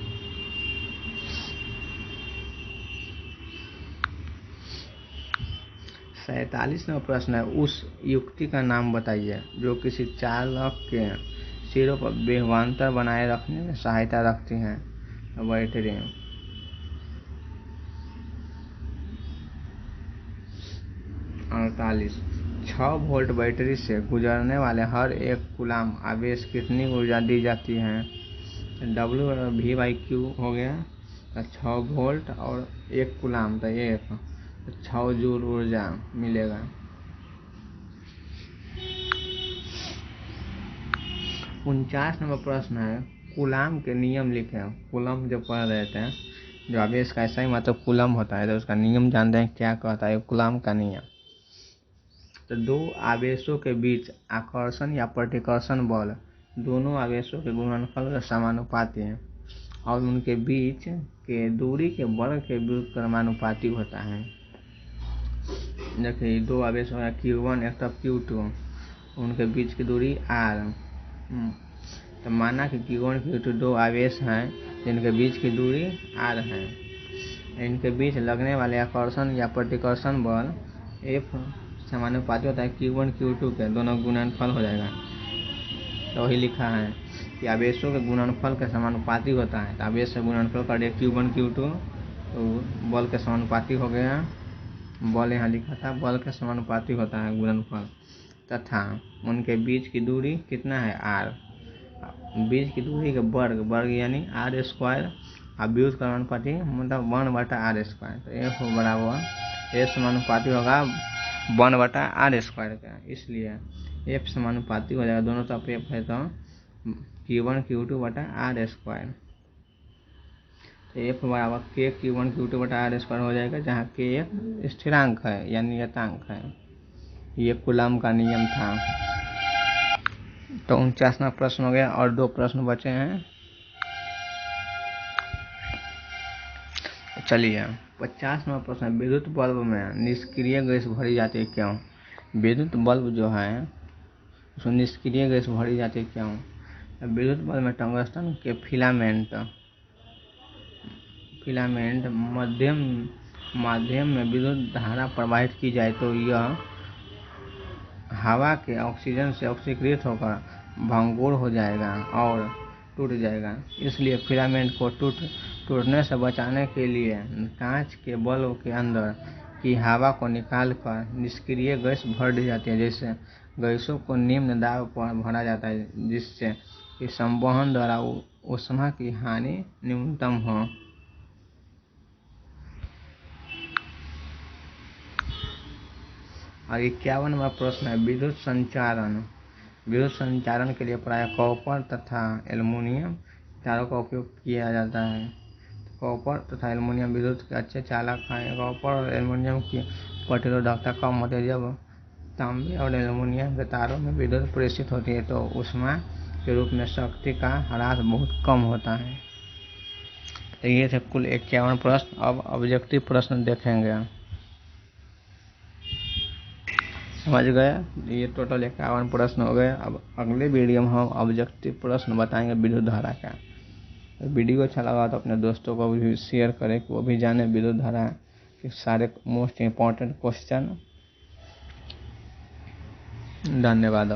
47वां प्रश्न है, उस युक्ति का नाम बताइए जो किसी चालक के सिरों पर विभवांतर बनाए रखने में सहायता रखती है। बैटरी। 48, 6 वोल्ट बैटरी से गुजरने वाले हर एक कूलाम आवेश कितनी ऊर्जा दी जाती है। W/V/Q हो गया, 6 वोल्ट और 1 कूलाम तो 6 जूल ऊर्जा मिलेगा। 49 नंबर प्रश्न है, कूलाम के नियम लिखे। कूलम जो पढ़ रहे थे, जो आवेश का ऐसा ही मतलब कूलम होता है, तो उसका नियम जानते हैं क्या कहता है कूलम का नियम। तो दो आवेशों के बीच आकर्षण या प्रतिकर्षण बल दोनों आवेशों के गुणनफल के समानुपाती है और उनके बीच के दूरी के वर्ग के विरुद्ध क्रमानुपाती होता है। देखिए दो आवेश हो Q1 एक तरफ Q2, उनके बीच की दूरी r। तो माना कि Q1 Q2 दो आवेश हैं जिनके बीच की दूरी r है। इनके बीच लगने वाले आकर्षण या प्रतिकर्षण बल F समानुपाती होता है Q1 Q2 के, दोनों गुणनफल हो जाएगा। तो वही लिखा है कि आवेशों के गुणनफल के समानुपाती होता है। तो आवेश से गुणनफल कर दिया Q1 Q2, तो बल के समानुपाती हो गया। बल यहाँ लिखा था, बल के समानुपाती होता है गुणनफल, तथा उनके बीच की दूरी कितना है r। बीच की दूरी के वर्ग यानी r² और व्युत्क्रम समानुपाती मतलब 1/r²। तो F बराबर F समानुपाती होगा 1/r² का। इसलिए एफ समानुपाती हो जाएगा, दोनों तरफ एफ है तो Q1 Q2 बटा आर स्क्वायर। तो एफ बराबर के Q1 Q2 बटा आर स्क्वायर हो जाएगा, जहाँ के एक स्थिरांक है या नियतांक है। ये कूलम का नियम था। तो 49वां प्रश्न हो गया और 2 प्रश्न बचे हैं। चलिए 50वां प्रश्न, विद्युत बल्ब में निष्क्रिय गैस भरी जाती है क्यों? विद्युत बल्ब जो है उसमें निष्क्रिय गैस भरी जाती है क्यों? विद्युत बल्ब में टंगस्टन के फिलामेंट माध्यम में विद्युत धारा प्रवाहित की जाए तो यह हवा के ऑक्सीजन से ऑक्सीकृत होकर भंगुर हो जाएगा और टूट जाएगा। इसलिए फिलामेंट को टूटने से बचाने के लिए कांच के बल्ब के अंदर की हवा को निकालकर निष्क्रिय गैस भर दी जाती है। जैसे गैसों को निम्न दाब पर भरा जाता है, जिससे कि संवहन द्वारा ऊष्मा की हानि न्यूनतम हो। और 51वां प्रश्न है, विद्युत संचारण के लिए प्रायः कॉपर तथा एल्युमिनियम तारों का उपयोग किया जाता है। कॉपर तथा एल्युमिनियम विद्युत के अच्छे चालक हैं। कॉपर और एल्युमिनियम की प्रतिरोधकता कम होती है। जब तांबे और एल्युमिनियम के तारों में विद्युत प्रेषित होती है तो ऊष्मा के रूप में शक्ति का ह्रास बहुत कम होता है। तो ये थे कुल 51 प्रश्न। अब ऑब्जेक्टिव प्रश्न देखेंगे। समझ गए? ये टोटल 51 प्रश्न हो गए। अब अगले वीडियो में हम ऑब्जेक्टिव प्रश्न बताएंगे विद्युत धारा का। वीडियो अच्छा लगा तो अपने दोस्तों को भी शेयर करें कि वो भी जाने विद्युत धारा के सारे मोस्ट इम्पोर्टेंट क्वेश्चन। धन्यवाद।